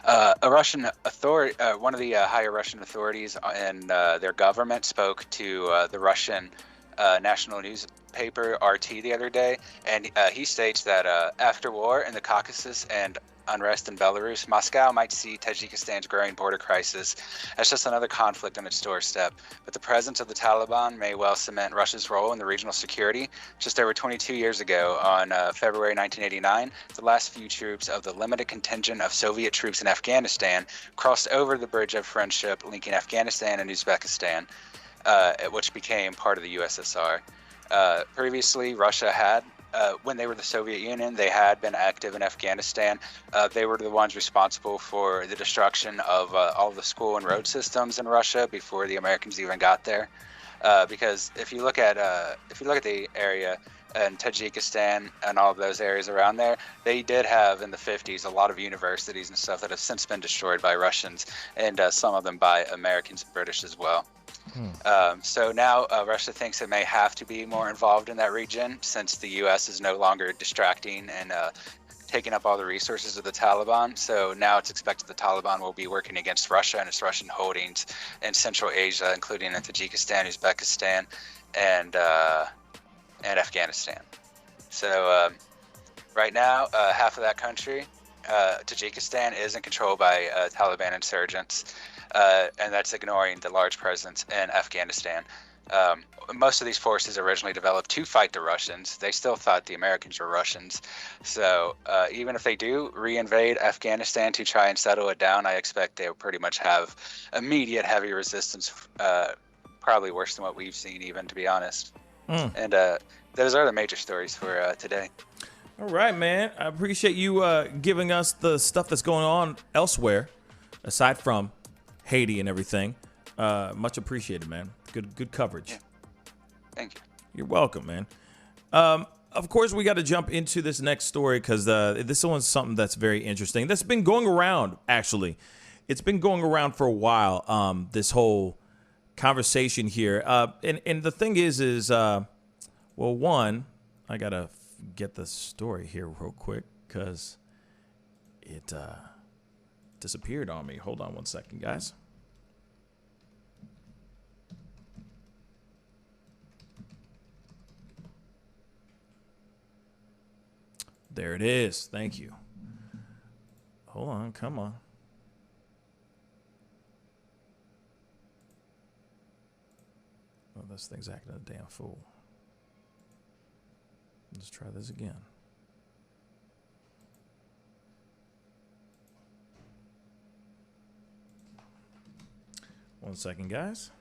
H: A Russian authority, one of the higher Russian authorities in their government spoke to the Russian national newspaper RT the other day, and he states that after war in the Caucasus and unrest in Belarus, Moscow might see Tajikistan's growing border crisis as just another conflict on its doorstep. But the presence of the Taliban may well cement Russia's role in the regional security. Just over 22 years ago, on February 1989, the last few troops of the limited contingent of Soviet troops in Afghanistan crossed over the Bridge of Friendship linking Afghanistan and Uzbekistan, which became part of the USSR. Previously, Russia had, when they were the Soviet Union, they had been active in Afghanistan. They were the ones responsible for the destruction of all the school and road systems in Russia before the Americans even got there. Because if you look at the area in Tajikistan and all of those areas around there, they did have in the 50s a lot of universities and stuff that have since been destroyed by Russians, and some of them by Americans and British as well. So now Russia thinks it may have to be more involved in that region, since the U.S. is no longer distracting and taking up all the resources of the Taliban. So now it's expected the Taliban will be working against Russia and its Russian holdings in Central Asia, including in Tajikistan, Uzbekistan, and Afghanistan. So right now, half of that country Tajikistan isn't controlled by Taliban insurgents, and that's ignoring the large presence in Afghanistan. Most of these forces originally developed to fight the Russians. They still thought the Americans were Russians. So even if they do reinvade Afghanistan to try and settle it down, I expect they'll pretty much have immediate heavy resistance, probably worse than what we've seen even, to be honest. And those are the major stories for today.
A: All right, man. I appreciate you giving us the stuff that's going on elsewhere, aside from Haiti and everything. Much appreciated, man. Good coverage.
H: Yeah. Thank you.
A: You're welcome, man. Of course, we got to jump into this next story because this one's something that's very interesting. That's been going around, actually. It's been going around for a while, this whole conversation here. And the thing is well, one, I got to get the story here real quick because it disappeared on me. Hold on one second, guys. There it is. Thank you. Hold on. Come on. Oh, this thing's acting a damn fool. Let's try this again. One second, guys.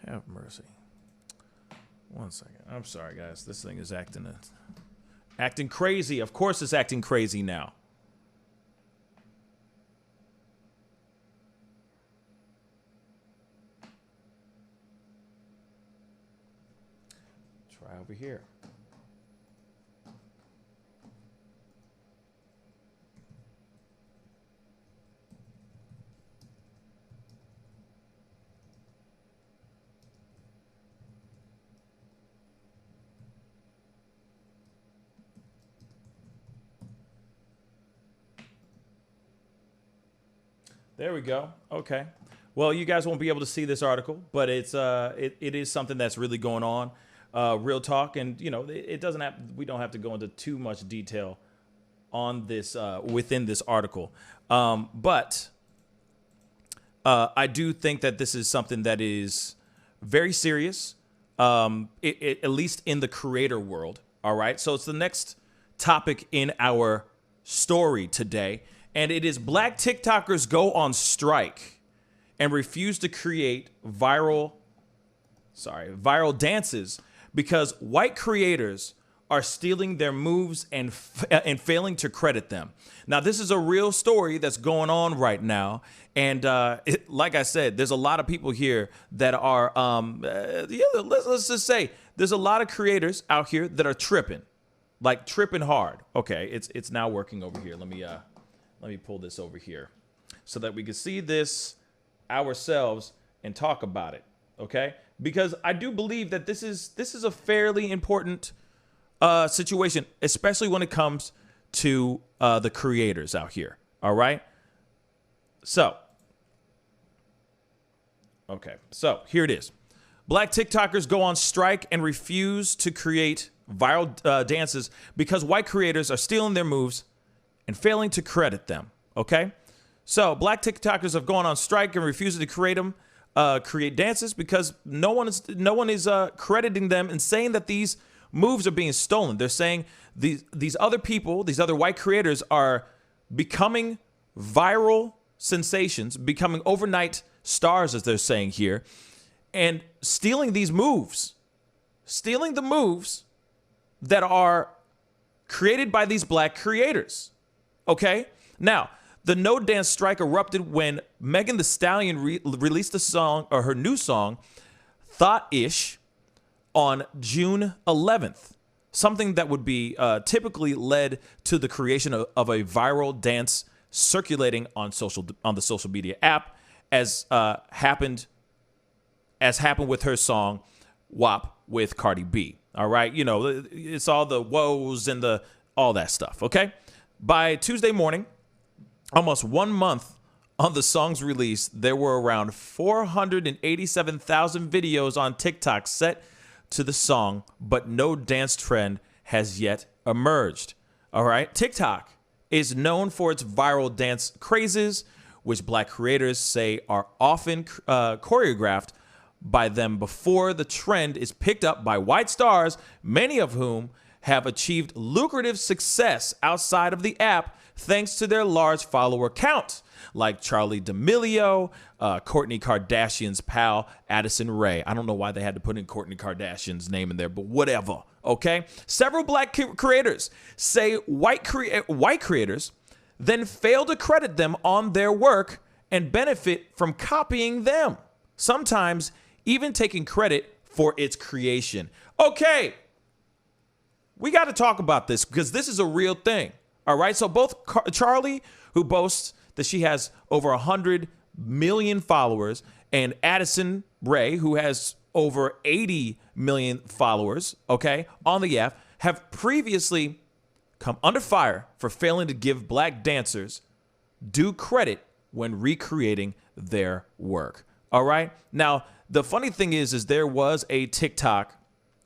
A: Have mercy. One second. I'm sorry, guys. This thing is acting crazy. Of course it's acting crazy now. Try over here. There we go. Okay. Well, you guys won't be able to see this article, but it is something that's really going on. Real talk, and it doesn't have. We don't have to go into too much detail on this within this article, but I do think that this is something that is very serious, at least in the creator world. All right. So it's the next topic in our story today. And it is Black TikTokers go on strike and refuse to create viral dances because white creators are stealing their moves and failing to credit them. Now, this is a real story that's going on right now. And like I said, there's a lot of people here that are, let's just say, there's a lot of creators out here that are tripping hard. Okay, it's now working over here. Let me pull this over here so that we can see this ourselves and talk about it, okay? Because I do believe that this is a fairly important situation, especially when it comes to the creators out here, all right? So here it is. Black TikTokers go on strike and refuse to create viral dances because white creators are stealing their moves and failing to credit them, okay? So Black TikTokers have gone on strike and refusing to create dances because no one is crediting them and saying that these moves are being stolen. They're saying these other people, these other white creators are becoming viral sensations, becoming overnight stars, as they're saying here, and stealing these moves, stealing the moves that are created by these black creators. Okay, now the no dance strike erupted when Megan Thee Stallion released a song, or her new song, Thought-ish, on June 11th. Something that would be typically led to the creation of a viral dance circulating on the social media app, as happened with her song WAP with Cardi B. All right, it's all the woes and all that stuff. Okay. By Tuesday morning, almost 1 month on the song's release, there were around 487,000 videos on TikTok set to the song, but no dance trend has yet emerged. All right. TikTok is known for its viral dance crazes, which Black creators say are often choreographed by them before the trend is picked up by white stars, many of whom have achieved lucrative success outside of the app thanks to their large follower count, like Charli D'Amelio, Kourtney Kardashian's pal, Addison Rae. I don't know why they had to put in Kourtney Kardashian's name in there, but whatever, okay? Several Black creators say white creators then fail to credit them on their work and benefit from copying them, sometimes even taking credit for its creation. Okay, we got to talk about this because this is a real thing. All right, so both Charli, who boasts that she has over 100 million followers, and Addison Rae, who has over 80 million followers, okay, on the app, have previously come under fire for failing to give Black dancers due credit when recreating their work. All right, now the funny thing is there was a TikTok.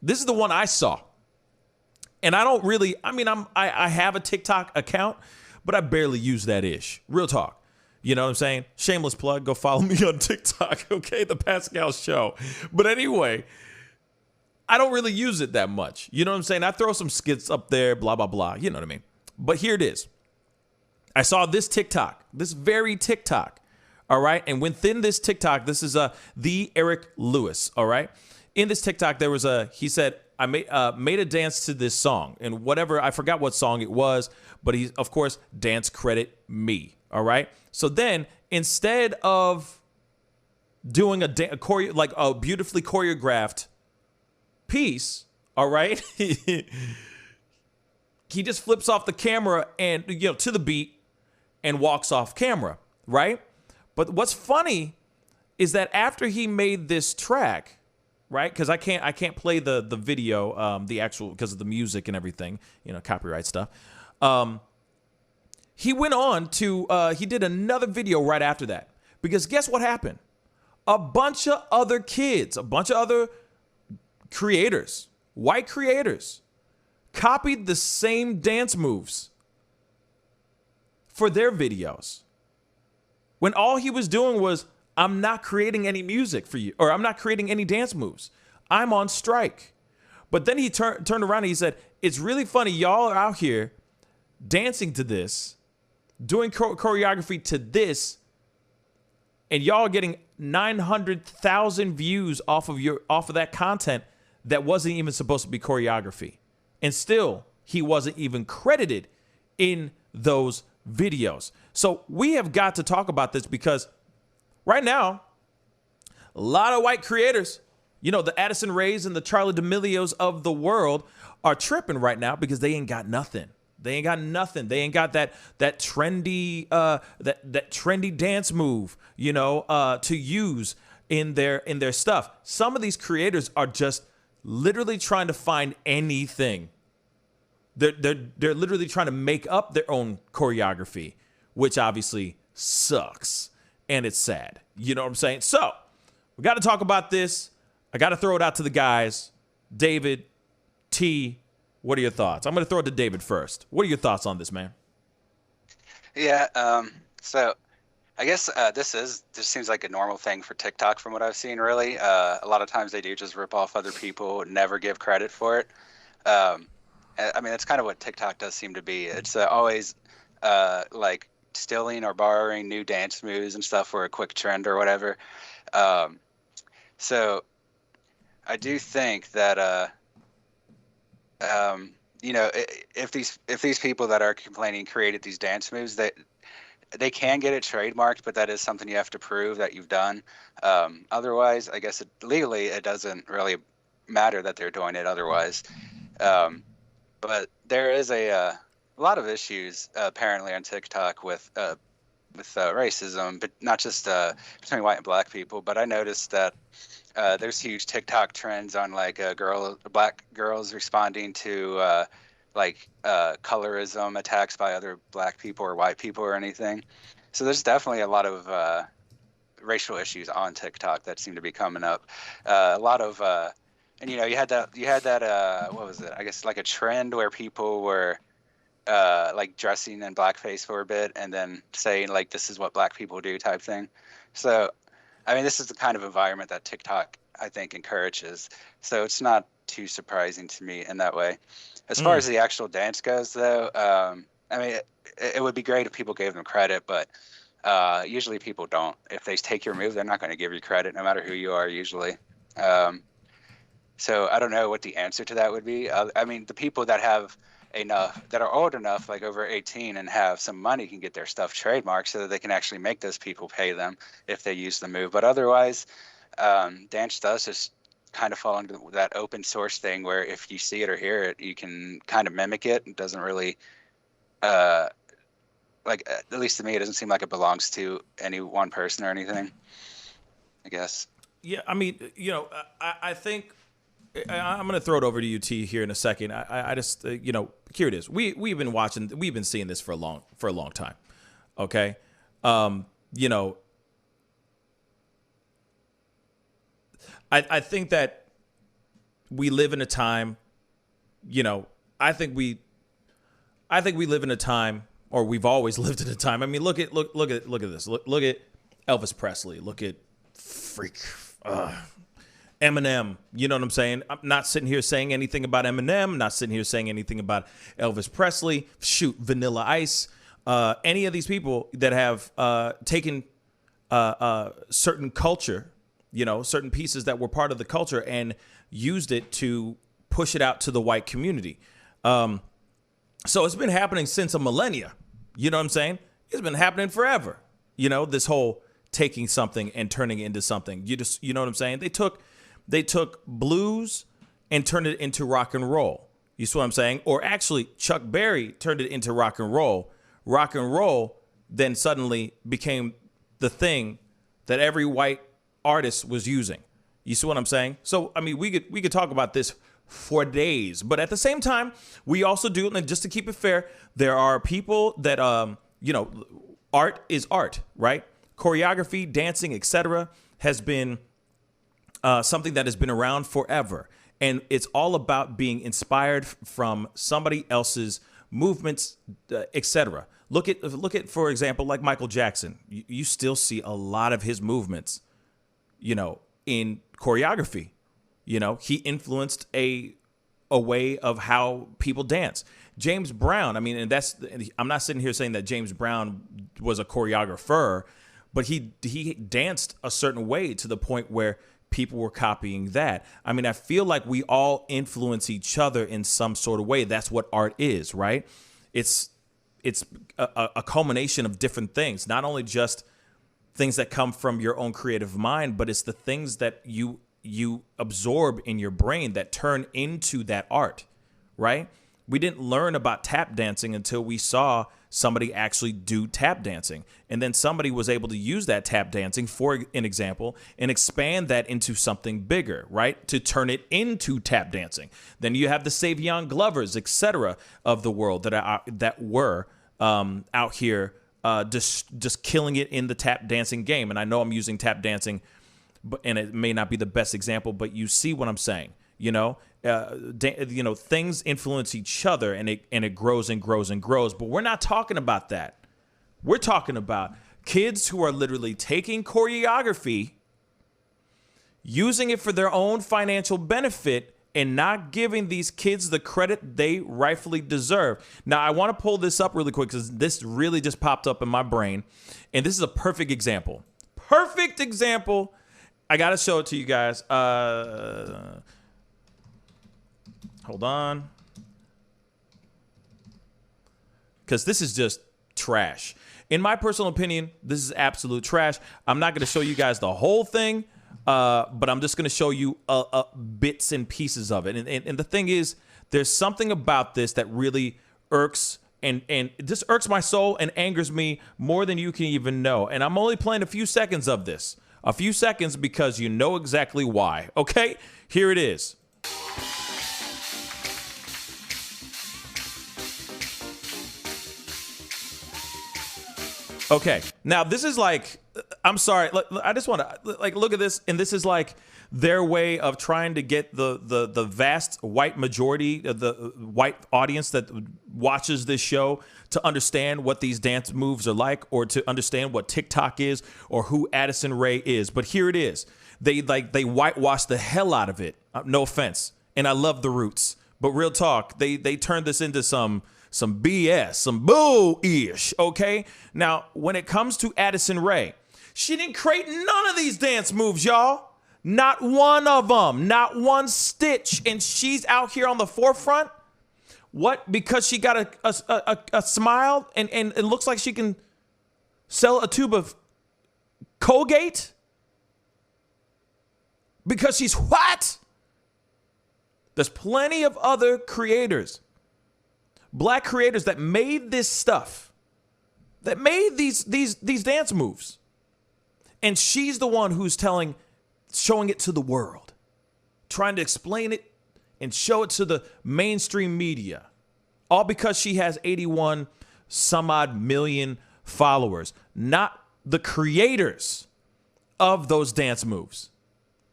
A: This is the one I saw. And I don't really, I have a TikTok account, but I barely use that ish. Real talk. You know what I'm saying? Shameless plug. Go follow me on TikTok, okay? The Pascal Show. But anyway, I don't really use it that much. You know what I'm saying? I throw some skits up there, blah, blah, blah. You know what I mean? But here it is. I saw this TikTok, this very TikTok, all right? And within this TikTok, this is the Eric Lewis, all right? In this TikTok, there was he said, I made a dance to this song, and whatever, I forgot what song it was, but he, of course, dance credit me, all right? So then, instead of doing a beautifully choreographed piece, all right, he just flips off the camera and, to the beat and walks off camera, right? But what's funny is that after he made this track, right? Because I can't play the video, the actual, because of the music and everything, copyright stuff. He went on to, he did another video right after that. Because guess what happened? A bunch of other kids, a bunch of other creators, white creators, copied the same dance moves for their videos. When all he was doing was, I'm not creating any music for you, or I'm not creating any dance moves. I'm on strike. But then he turned around and he said, it's really funny. Y'all are out here dancing to this, doing choreography to this, and y'all are getting 900,000 views off of that content that wasn't even supposed to be choreography. And still, he wasn't even credited in those videos. So we have got to talk about this because right now, a lot of white creators, the Addison Raes and the Charli D'Amelios of the world are tripping right now because they ain't got nothing. They ain't got nothing. They ain't got that trendy that trendy dance move, to use in their stuff. Some of these creators are just literally trying to find anything. They're literally trying to make up their own choreography, which obviously sucks. And it's sad. You know what I'm saying? So we got to talk about this. I got to throw it out to the guys. David, T, what are your thoughts? I'm going to throw it to David first. What are your thoughts on this, man?
H: Yeah. So I guess this seems like a normal thing for TikTok from what I've seen, really. A lot of times they do just rip off other people and never give credit for it. That's kind of what TikTok does seem to be. It's always like stealing or borrowing new dance moves and stuff for a quick trend or whatever. So I do think that if these people that are complaining created these dance moves, they can get it trademarked, but that is something you have to prove that you've done. Otherwise, I guess legally it doesn't really matter that they're doing it otherwise. But there is a lot of issues apparently on TikTok with racism, but not just between white and black people. But I noticed that there's huge TikTok trends on like black girls responding to like colorism attacks by other black people or white people or anything. So there's definitely a lot of racial issues on TikTok that seem to be coming up. A lot of and you had that what was it? I guess like a trend where people were like dressing in blackface for a bit and then saying like this is what black people do type thing. So I mean, this is the kind of environment that TikTok I think encourages. So it's not too surprising to me in that way. As far as the actual dance goes, though, I mean, it would be great if people gave them credit, but usually people don't. If they take your move, they're not going to give you credit, no matter who you are, usually. So I don't know what the answer to that would be. I mean, the people that have enough, that are old enough, like over 18, and have some money, can get their stuff trademarked so that they can actually make those people pay them if they use the move. But otherwise, dance does just kind of fall into that open source thing where if you see it or hear it, you can kind of mimic it. It doesn't really, like, at least to me, it doesn't seem like it belongs to any one person or anything, I guess.
A: Yeah, I mean, I think I'm going to throw it over to you, T, here in a second. I just, here it is. We've been seeing this for a long time. Okay. I think that we live in a time, I think we live in a time, or we've always lived in a time. I mean, look at this. Look at Elvis Presley. Look at Eminem. You know what I'm saying? I'm not sitting here saying anything about Eminem. Not sitting here saying anything about Elvis Presley. Shoot, Vanilla Ice. Any of these people that have taken certain culture, certain pieces that were part of the culture and used it to push it out to the white community. So it's been happening since a millennia. You know what I'm saying? It's been happening forever. This whole taking something and turning it into something. You know what I'm saying? They took blues and turned it into rock and roll. You see what I'm saying? Or actually, Chuck Berry turned it into rock and roll. Rock and roll then suddenly became the thing that every white artist was using. You see what I'm saying? So, I mean, we could talk about this for days, but at the same time, we also do, and just to keep it fair, there are people that, art is art, right? Choreography, dancing, etc. has been something that has been around forever. And it's all about being inspired from somebody else's movements, etc. Look at, for example, like Michael Jackson. You still see a lot of his movements, in choreography. He influenced a way of how people dance. James Brown, I mean, and I'm not sitting here saying that James Brown was a choreographer, but he danced a certain way to the point where people were copying that. I mean, I feel like we all influence each other in some sort of way. That's what art is, right? It's a culmination of different things, not only just things that come from your own creative mind, but it's the things that you absorb in your brain that turn into that art, right? We didn't learn about tap dancing until we saw somebody actually do tap dancing. And then somebody was able to use that tap dancing, for an example, and expand that into something bigger, right? To turn it into tap dancing. Then you have the Savion Glovers, etc. of the world that were out here just killing it in the tap dancing game. And I know I'm using tap dancing, and it may not be the best example, but you see what I'm saying. Things influence each other, and it grows and grows and grows. But we're not talking about that. We're talking about kids who are literally taking choreography, using it for their own financial benefit, and not giving these kids the credit they rightfully deserve. Now, I want to pull this up really quick because this really just popped up in my brain, and this is a perfect example. Perfect example. I got to show it to you guys. Hold on. Because this is just trash. In my personal opinion, this is absolute trash. I'm not going to show you guys the whole thing, but I'm just going to show you bits and pieces of it. And the thing is, there's something about this that really irks and this irks my soul and angers me more than you can even know. And I'm only playing a few seconds of this. A few seconds because you know exactly why. Okay? Here it is. Okay, now this is like, I'm sorry, I just want to like look at this, and this is like their way of trying to get the vast white majority of the white audience that watches this show to understand what these dance moves are like, or to understand what TikTok is, or who Addison Rae is. But here it is. They whitewash the hell out of it. No offense, and I love the Roots, but real talk, they turned this into some BS, some bull-ish, okay? Now, when it comes to Addison Rae, she didn't create none of these dance moves, y'all. Not one of them, not one stitch, and she's out here on the forefront. What? Because she got a smile and it looks like she can sell a tube of Colgate? Because she's what? There's plenty of other creators, black creators that made this stuff, that made these dance moves. And she's the one who's showing it to the world, trying to explain it and show it to the mainstream media, all because she has 81 some odd million followers, not the creators of those dance moves.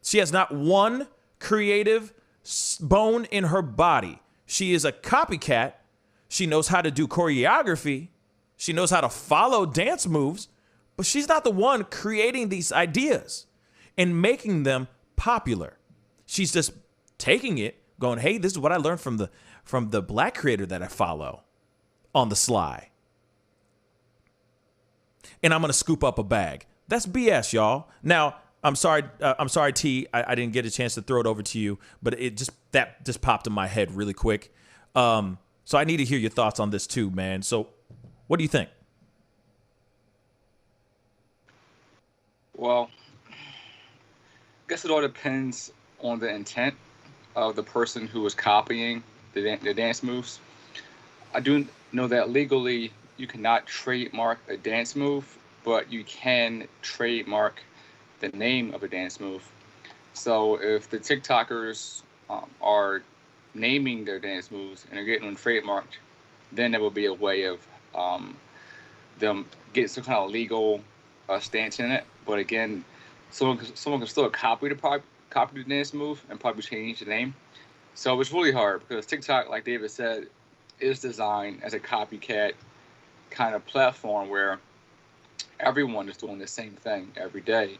A: She has not one creative bone in her body. She is a copycat. She knows how to do choreography. She knows how to follow dance moves, but she's not the one creating these ideas and making them popular. She's just taking it, going, hey, this is what I learned from the black creator that I follow on the sly. And I'm going to scoop up a bag. That's BS, y'all. Now, I'm sorry, T. I didn't get a chance to throw it over to you, but that just popped in my head really quick. So I need to hear your thoughts on this too, man. So what do you think?
I: Well, I guess it all depends on the intent of the person who is copying the dance moves. I do know that legally you cannot trademark a dance move, but you can trademark the name of a dance move. So if the TikTokers are naming their dance moves and are getting them trademarked, then there will be a way of them getting some kind of legal stance in it. But again, someone can still copy the dance move and probably change the name. So it's really hard because TikTok, like David said, is designed as a copycat kind of platform where everyone is doing the same thing every day.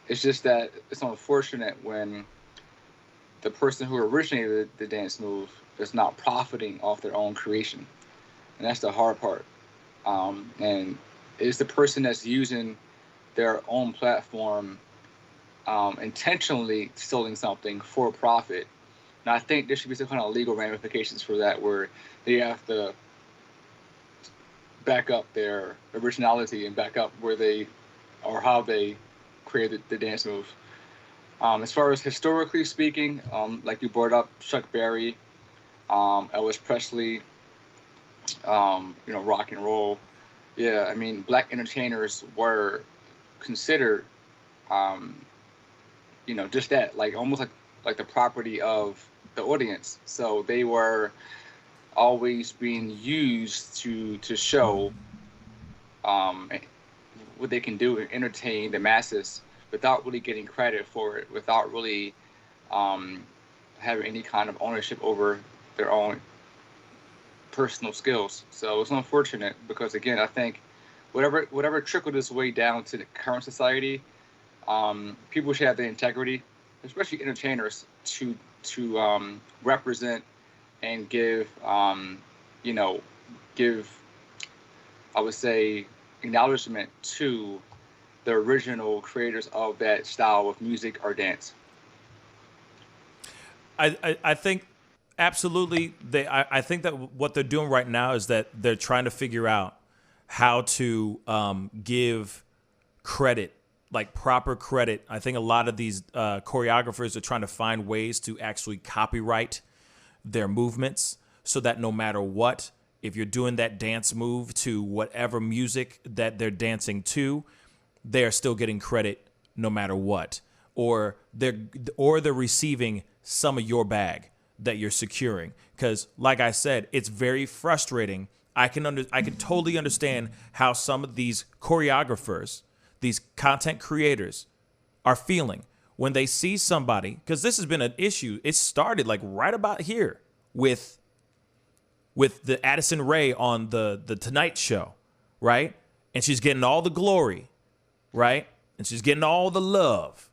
I: It's just that it's unfortunate when the person who originated the dance move is not profiting off their own creation. And that's the hard part. And it's the person that's using their own platform intentionally stealing something for profit. And I think there should be some kind of legal ramifications for that, where they have to back up their originality and back up where they or how they created the dance move. As far as historically speaking, like you brought up Chuck Berry, Elvis Presley, rock and roll. Yeah, I mean, black entertainers were considered, just that, like almost like the property of the audience. So they were always being used to show what they can do and entertain the masses without really getting credit for it, without really having any kind of ownership over their own personal skills. So it's unfortunate because, again, I think whatever trickled its way down to the current society, people should have the integrity, especially entertainers, to represent and give, I would say, acknowledgement to the original creators of that style of music or dance.
A: I think absolutely. I think that what they're doing right now is that they're trying to figure out how to give credit, like proper credit. I think a lot of these choreographers are trying to find ways to actually copyright their movements so that no matter what, if you're doing that dance move to whatever music that they're dancing to, they're still getting credit no matter what, or they're receiving some of your bag that you're securing. Because like I said, it's very frustrating I can totally understand how some of these choreographers, these content creators are feeling when they see somebody, because this has been an issue. It started like right about here with the Addison Rae on the Tonight Show, right? And she's getting all the glory, right? And she's getting all the love.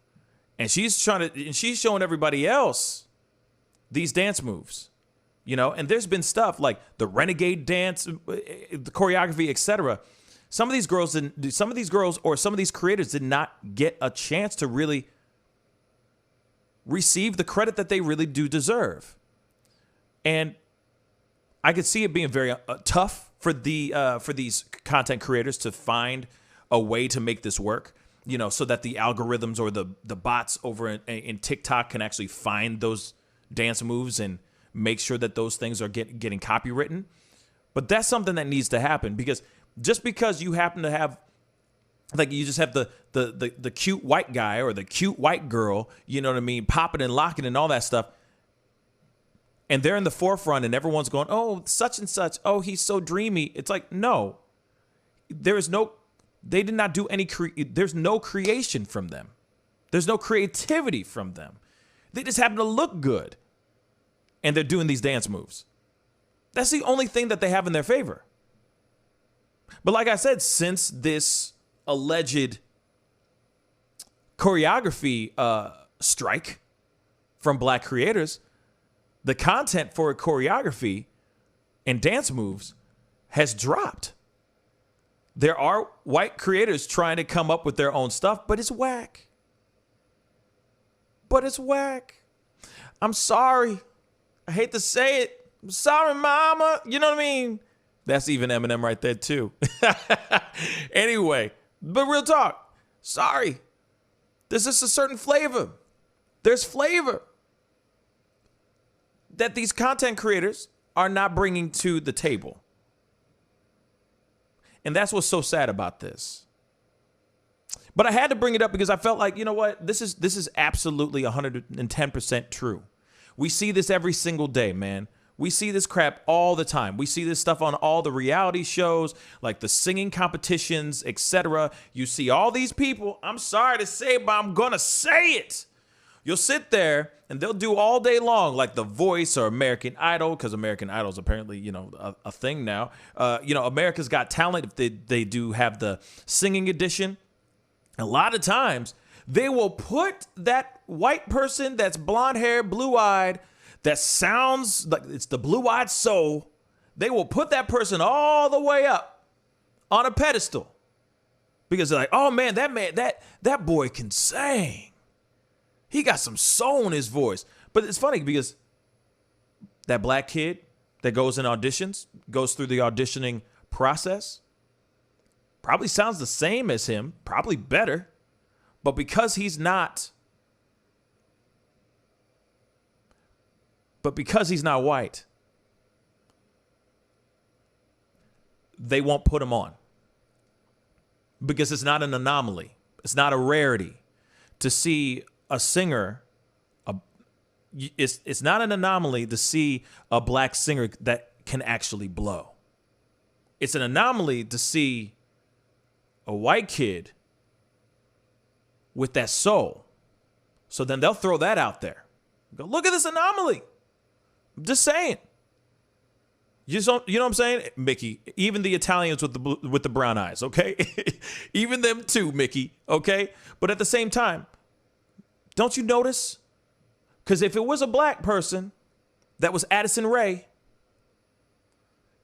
A: And she's showing everybody else these dance moves, you know? And there's been stuff like the renegade dance, the choreography, etc. Some of these girls or some of these creators did not get a chance to really receive the credit that they really do deserve. And I could see it being very tough for these content creators to find a way to make this work, you know, so that the algorithms or the bots over in TikTok can actually find those dance moves and make sure that those things are getting copywritten. But that's something that needs to happen, because just because you happen to have, like, you just have the cute white guy or the cute white girl, you know what I mean, popping and locking and all that stuff, and they're in the forefront and everyone's going, oh, such and such, oh, he's so dreamy. It's like, no, they did not do any, there's no creation from them. There's no creativity from them. They just happen to look good. And they're doing these dance moves. That's the only thing that they have in their favor. But like I said, since this alleged choreography strike from black creators, the content for choreography and dance moves has dropped. There are white creators trying to come up with their own stuff, but it's whack. I'm sorry. I hate to say it. I'm sorry, mama. You know what I mean? That's even Eminem right there, too. Anyway, but real talk. Sorry. There's just a certain flavor. There's flavor that these content creators are not bringing to the table. And that's what's so sad about this. But I had to bring it up because I felt like, you know what? This is absolutely 110% true. We see this every single day, man. We see this crap all the time. We see this stuff on all the reality shows, like the singing competitions, etc. You see all these people. I'm sorry to say it, but I'm going to say it. You'll sit there and they'll do all day long, like The Voice or American Idol, because American Idol is apparently, you know, a thing now. You know, America's Got Talent, if they do have the singing edition. A lot of times they will put that white person that's blonde hair, blue-eyed, that sounds like it's the blue-eyed soul. They will put that person all the way up on a pedestal because they're like, oh man, that boy can sing. He got some soul in his voice. But it's funny because that black kid that goes in auditions, goes through the auditioning process, probably sounds the same as him, probably better. But because he's not white, they won't put him on. Because it's not an anomaly. It's not a rarity to see a singer. It's not an anomaly to see a black singer that can actually blow. It's an anomaly to see a white kid with that soul. So then they'll throw that out there. Go, look at this anomaly. I'm just saying. You know what I'm saying, Mickey? Even the Italians with the brown eyes, okay? Even them too, Mickey, okay? But at the same time, don't you notice? Because if it was a black person that was Addison Rae,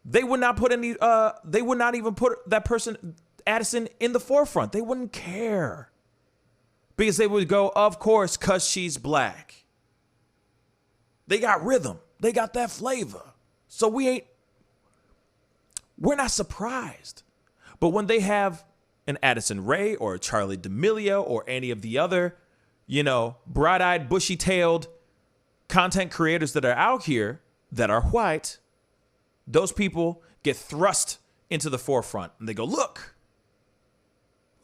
A: they would not put any. They would not even put that person, Addison, in the forefront. They wouldn't care because they would go, of course, because she's black. They got rhythm. They got that flavor. So we're not surprised. But when they have an Addison Rae or a Charli D'Amelio or any of the other, you know, bright-eyed, bushy-tailed content creators that are out here that are white, those people get thrust into the forefront. And they go, look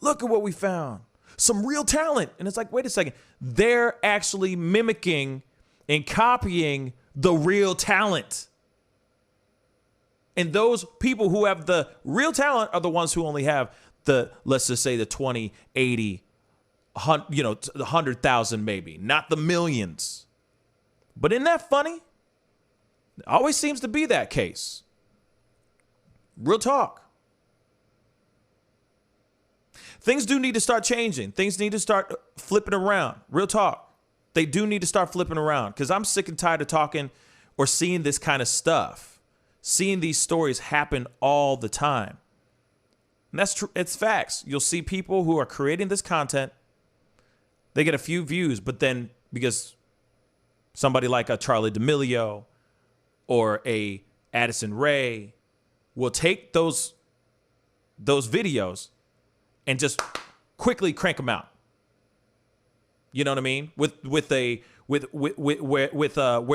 A: at what we found. Some real talent. And it's like, wait a second. They're actually mimicking and copying the real talent. And those people who have the real talent are the ones who only have the, let's just say the 20, 80, 100,000 maybe, not the millions. But isn't that funny? It always seems to be that case. Real talk. Things do need to start changing. Things need to start flipping around. Real talk. They do need to start flipping around because I'm sick and tired of talking or seeing this kind of stuff. Seeing these stories happen all the time. And that's true. It's facts. You'll see people who are creating this content. They get a few views, but then because somebody like a Charlie D'Amelio or a Addison Rae will take those videos and just quickly crank them out. You know what I mean? Where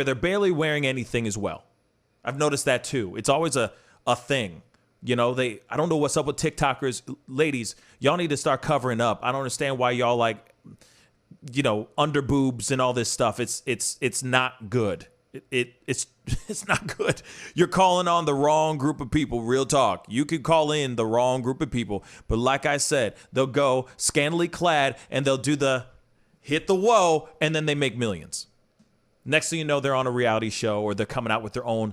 A: they're barely wearing anything as well. I've noticed that too. It's always a thing. You know, I don't know what's up with TikTokers. Ladies, y'all need to start covering up. I don't understand why y'all like, under boobs and all this stuff. It's not good. It's not good. You're calling on the wrong group of people. Real talk. You could call in the wrong group of people. But like I said, they'll go scantily clad and they'll do the hit the whoa and then they make millions. Next thing you know, they're on a reality show or they're coming out with their own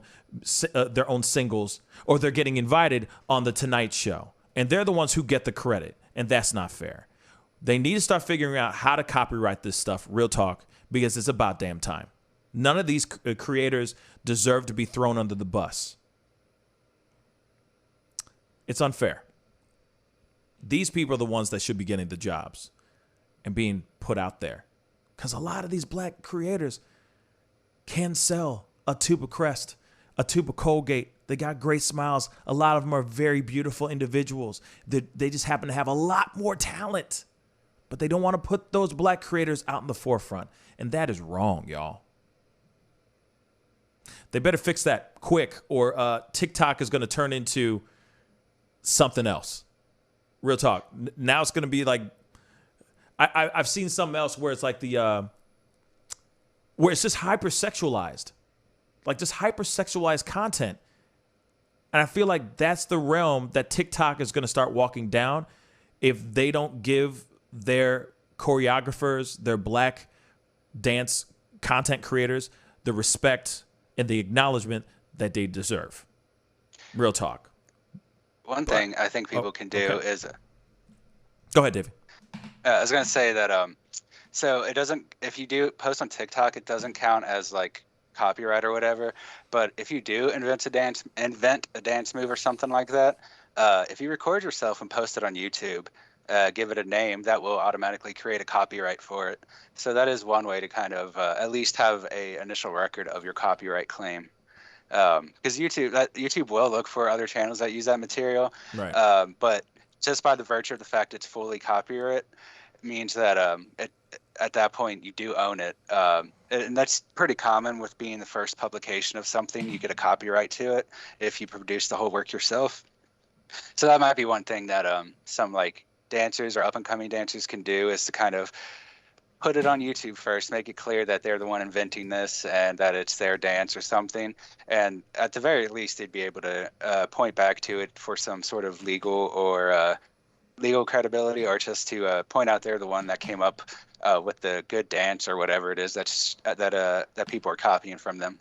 A: singles or they're getting invited on the Tonight Show. And they're the ones who get the credit. And that's not fair. They need to start figuring out how to copyright this stuff. Real talk. Because it's about damn time. None of these creators deserve to be thrown under the bus. It's unfair. These people are the ones that should be getting the jobs and being put out there. Because a lot of these black creators can sell a tube of Crest, a tube of Colgate. They got great smiles. A lot of them are very beautiful individuals. They just happen to have a lot more talent. But they don't want to put those black creators out in the forefront. And that is wrong, y'all. They better fix that quick or TikTok is going to turn into something else. Real talk. Now it's going to be like, I've seen something else where it's like where it's just hypersexualized. Like just hypersexualized content. And I feel like that's the realm that TikTok is going to start walking down if they don't give their choreographers, their black dance content creators, the respect and the acknowledgement that they deserve. Real talk.
H: One thing I think people can do is...
A: Go ahead, David.
H: I was going to say that, so it doesn't, if you do post on TikTok, it doesn't count as like copyright or whatever. But if you do invent a dance move or something like that, if you record yourself and post it on YouTube, give it a name, that will automatically create a copyright for it. So that is one way to kind of at least have a initial record of your copyright claim. Because YouTube will look for other channels that use that material.
A: Right.
H: But just by the virtue of the fact it's fully copyright means that at that point you do own it. And that's pretty common with being the first publication of something. You get a copyright to it if you produce the whole work yourself. So that might be one thing that some like dancers or up-and-coming dancers can do, is to kind of put it on YouTube first, make it clear that they're the one inventing this and that it's their dance or something. And at the very least, they'd be able to point back to it for some sort of legal credibility, or just to point out they're the one that came up with the good dance or whatever it is that people are copying from them.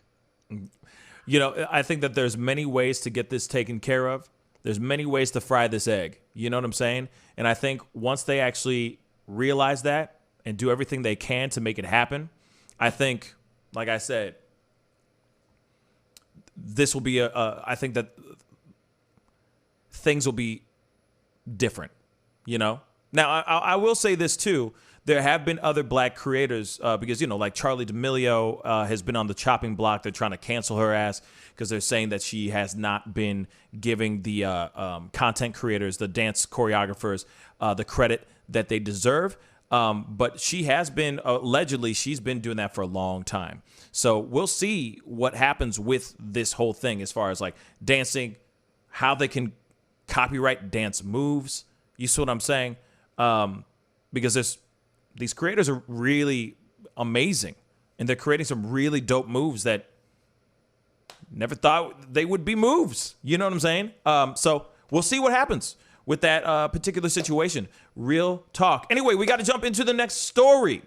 A: You know, I think that there's many ways to get this taken care of. There's many ways to fry this egg. You know what I'm saying? And I think once they actually realize that and do everything they can to make it happen, I think, like I said, this will be I think that things will be different, you know? Now, I will say this too. There have been other black creators because, you know, like Charlie D'Amelio has been on the chopping block. They're trying to cancel her ass because they're saying that she has not been giving the content creators, the dance choreographers, the credit that they deserve. But she has been, allegedly, she's been doing that for a long time. So we'll see what happens with this whole thing as far as like dancing, how they can copyright dance moves. You see what I'm saying? Because these creators are really amazing, and they're creating some really dope moves that never thought they would be moves. You know what I'm saying? So we'll see what happens with that particular situation. Real talk. Anyway, we got to jump into the next story.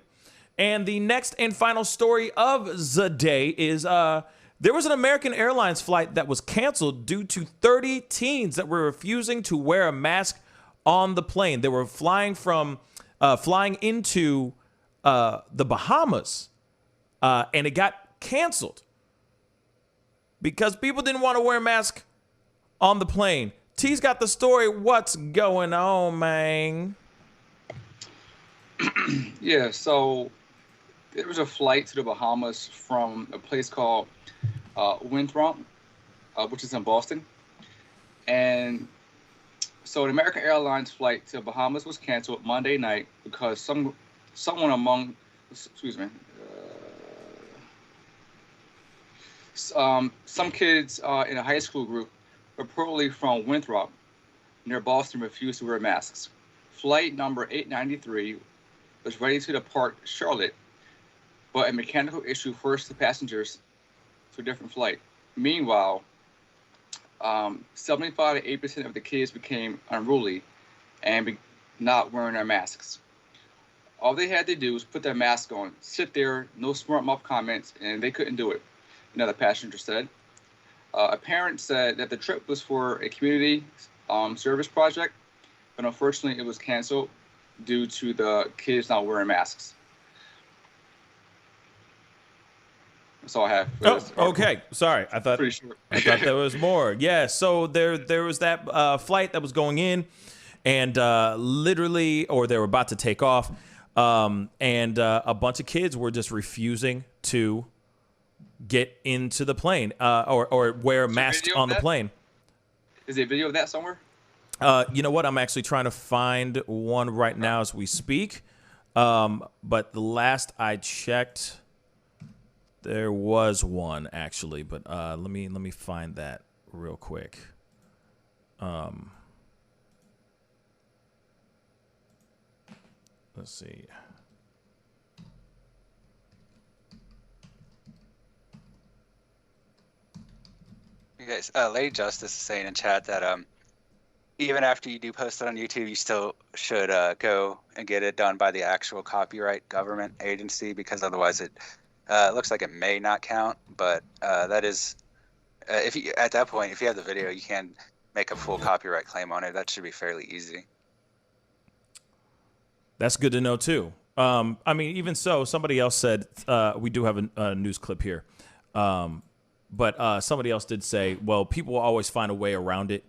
A: And the next and final story of the day is there was an American Airlines flight that was canceled due to 30 teens that were refusing to wear a mask on the plane. They were flying into the Bahamas, and it got canceled because people didn't want to wear a mask on the plane. T's got the story. What's going on, man?
I: Yeah, so there was a flight to the Bahamas from a place called Winthrop, which is in Boston. And so an American Airlines flight to the Bahamas was canceled Monday night because some kids in a high school group, reportedly from Winthrop, near Boston, refused to wear masks. Flight number 893 was ready to depart Charlotte, but a mechanical issue forced the passengers to a different flight. Meanwhile, 75 to 8% of the kids became unruly and not wearing their masks. All they had to do was put their mask on, sit there, no smart mouth comments, and they couldn't do it, another passenger said. A parent said that the trip was for a community service project, but unfortunately it was canceled due to the kids not wearing masks. That's all I have.
A: Okay. Sorry. I thought there was more. Yeah. So there was that flight that was going in, and literally, or they were about to take off, and a bunch of kids were just refusing to get into the plane or wear masks on the plane.
I: Is there a video of that somewhere?
A: You know what? I'm actually trying to find one right now as we speak. But the last I checked, there was one actually. But let me find that real quick. Let's see.
H: You guys, Lady Justice is saying in chat that even after you do post it on YouTube, you still should go and get it done by the actual copyright government agency, because otherwise it looks like it may not count. But that is, if you at that point, if you have the video, you can make a full copyright claim on it. That should be fairly easy.
A: That's good to know too. I mean, even so, somebody else said we do have a news clip here. But somebody else did say, well, people will always find a way around it.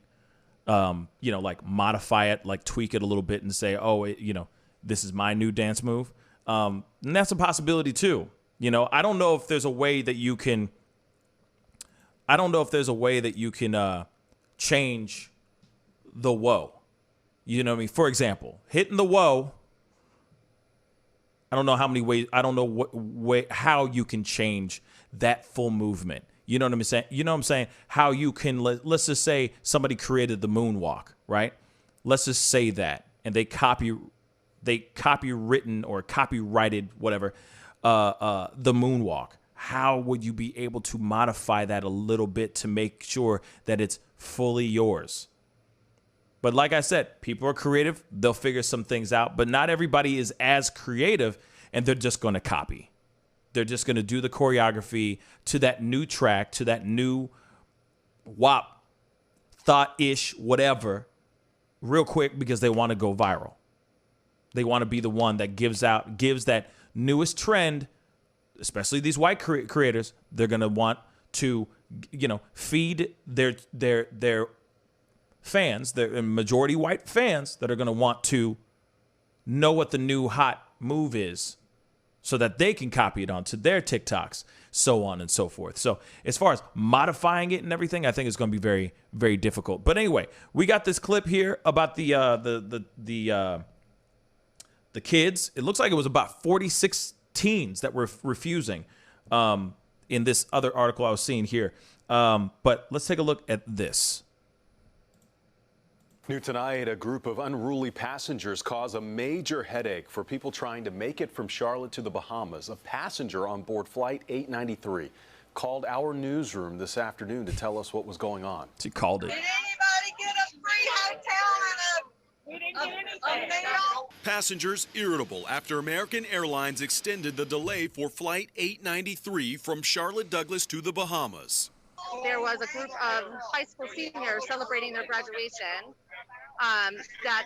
A: You know, like modify it, like tweak it a little bit and say, oh, you know, this is my new dance move. And that's a possibility too. You know, I don't know if there's a way that you can, change the whoa. You know what I mean? For example, hitting the whoa. I don't know how many ways, I don't know what way, how you can change that full movement. You know what I'm saying? You know what I'm saying? How you can, let's just say somebody created the moonwalk, right? Let's just say that, and they copywritten or copyrighted whatever, the moonwalk. How would you be able to modify that a little bit to make sure that it's fully yours? But like I said, people are creative. They'll figure some things out, but not everybody is as creative, and they're just going to copy. They're just going to do the choreography to that new track, to that new WAP, thought-ish, whatever, real quick, because they want to go viral. They want to be the one that gives that newest trend, especially these white creators. They're going to want to, you know, feed their fans, their majority white fans, that are going to want to know what the new hot move is, so that they can copy it onto their TikToks, so on and so forth. So as far as modifying it and everything, I think it's going to be very, very difficult. But anyway, we got this clip here about the kids. It looks like it was about 46 teens that were refusing in this other article I was seeing here. But let's take a look at this.
N: New tonight, a group of unruly passengers cause a major headache for people trying to make it from Charlotte to the Bahamas. A passenger on board Flight 893 called our newsroom this afternoon to tell us what was going on.
A: She called it.
O: Did anybody get a free hotel and a meal?
P: Passengers irritable after American Airlines extended the delay for Flight 893 from Charlotte Douglas to the Bahamas.
Q: There was a group of high school seniors celebrating their graduation that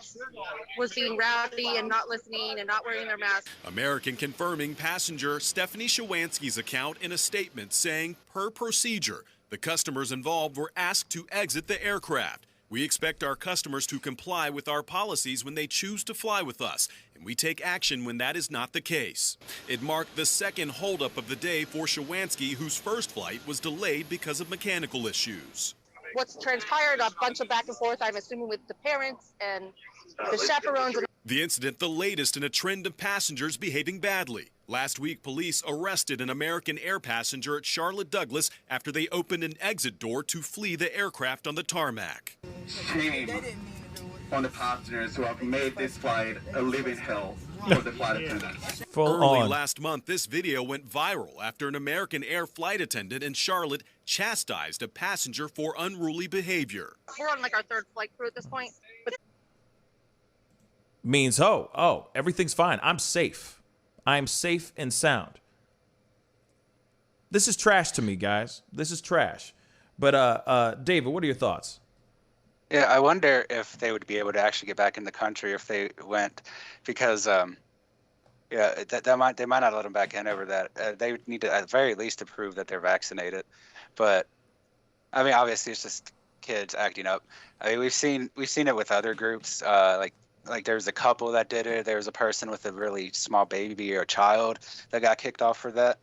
Q: was being rowdy and not listening and not wearing their masks.
P: American confirming passenger Stephanie Shawansky's account in a statement saying, per procedure, the customers involved were asked to exit the aircraft. We expect our customers to comply with our policies when they choose to fly with us, and we take action when that is not the case. It marked the second holdup of the day for Shawansky, whose first flight was delayed because of mechanical issues.
Q: What's transpired, a bunch of back and forth, I'm assuming, with the parents and the chaperones.
P: The incident, the latest in a trend of passengers behaving badly. Last week, police arrested an American Air passenger at Charlotte Douglas after they opened an exit door to flee the aircraft on the tarmac.
R: Shame on the passengers who have made this flight a living hell for the flight attendants.
P: Early last month, this video went viral after an American Air flight attendant in Charlotte chastised a passenger for unruly behavior.
Q: We're on like our third flight crew at this point. But
A: Means, oh, everything's fine. I'm safe. I'm safe and sound. This is trash to me, guys. This is trash. But David, what are your thoughts?
H: Yeah, I wonder if they would be able to actually get back in the country if they went, because yeah, they might not let them back in over that. They would need to at the very least to prove that they're vaccinated. But I mean, obviously, it's just kids acting up. I mean, we've seen it with other groups. Like there was a couple that did it. There was a person with a really small baby or a child that got kicked off for that.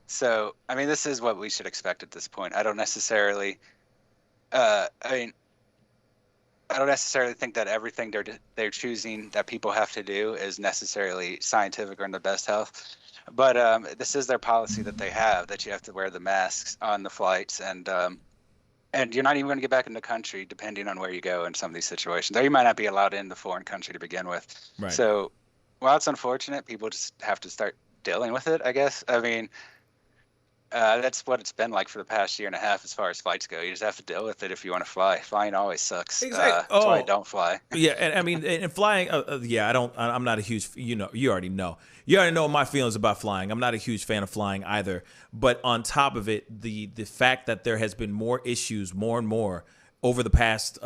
H: So I mean, this is what we should expect at this point. I don't necessarily. I don't necessarily think that everything they're choosing that people have to do is necessarily scientific or in the best health. But this is their policy that they have, that you have to wear the masks on the flights, and you're not even going to get back in the country depending on where you go in some of these situations. Or you might not be allowed in the foreign country to begin with.
A: Right.
H: So while it's unfortunate, people just have to start dealing with it, I guess. I mean, that's what it's been like for the past year and a half as far as flights go. You just have to deal with it if you want to fly. Flying always sucks.
A: Exactly.
H: That's why I don't fly.
A: Yeah, and I mean, and flying. Yeah, I'm not a huge. You already know. You already know my feelings about flying. I'm not a huge fan of flying either. But on top of it, the fact that there has been more issues, more and more over the past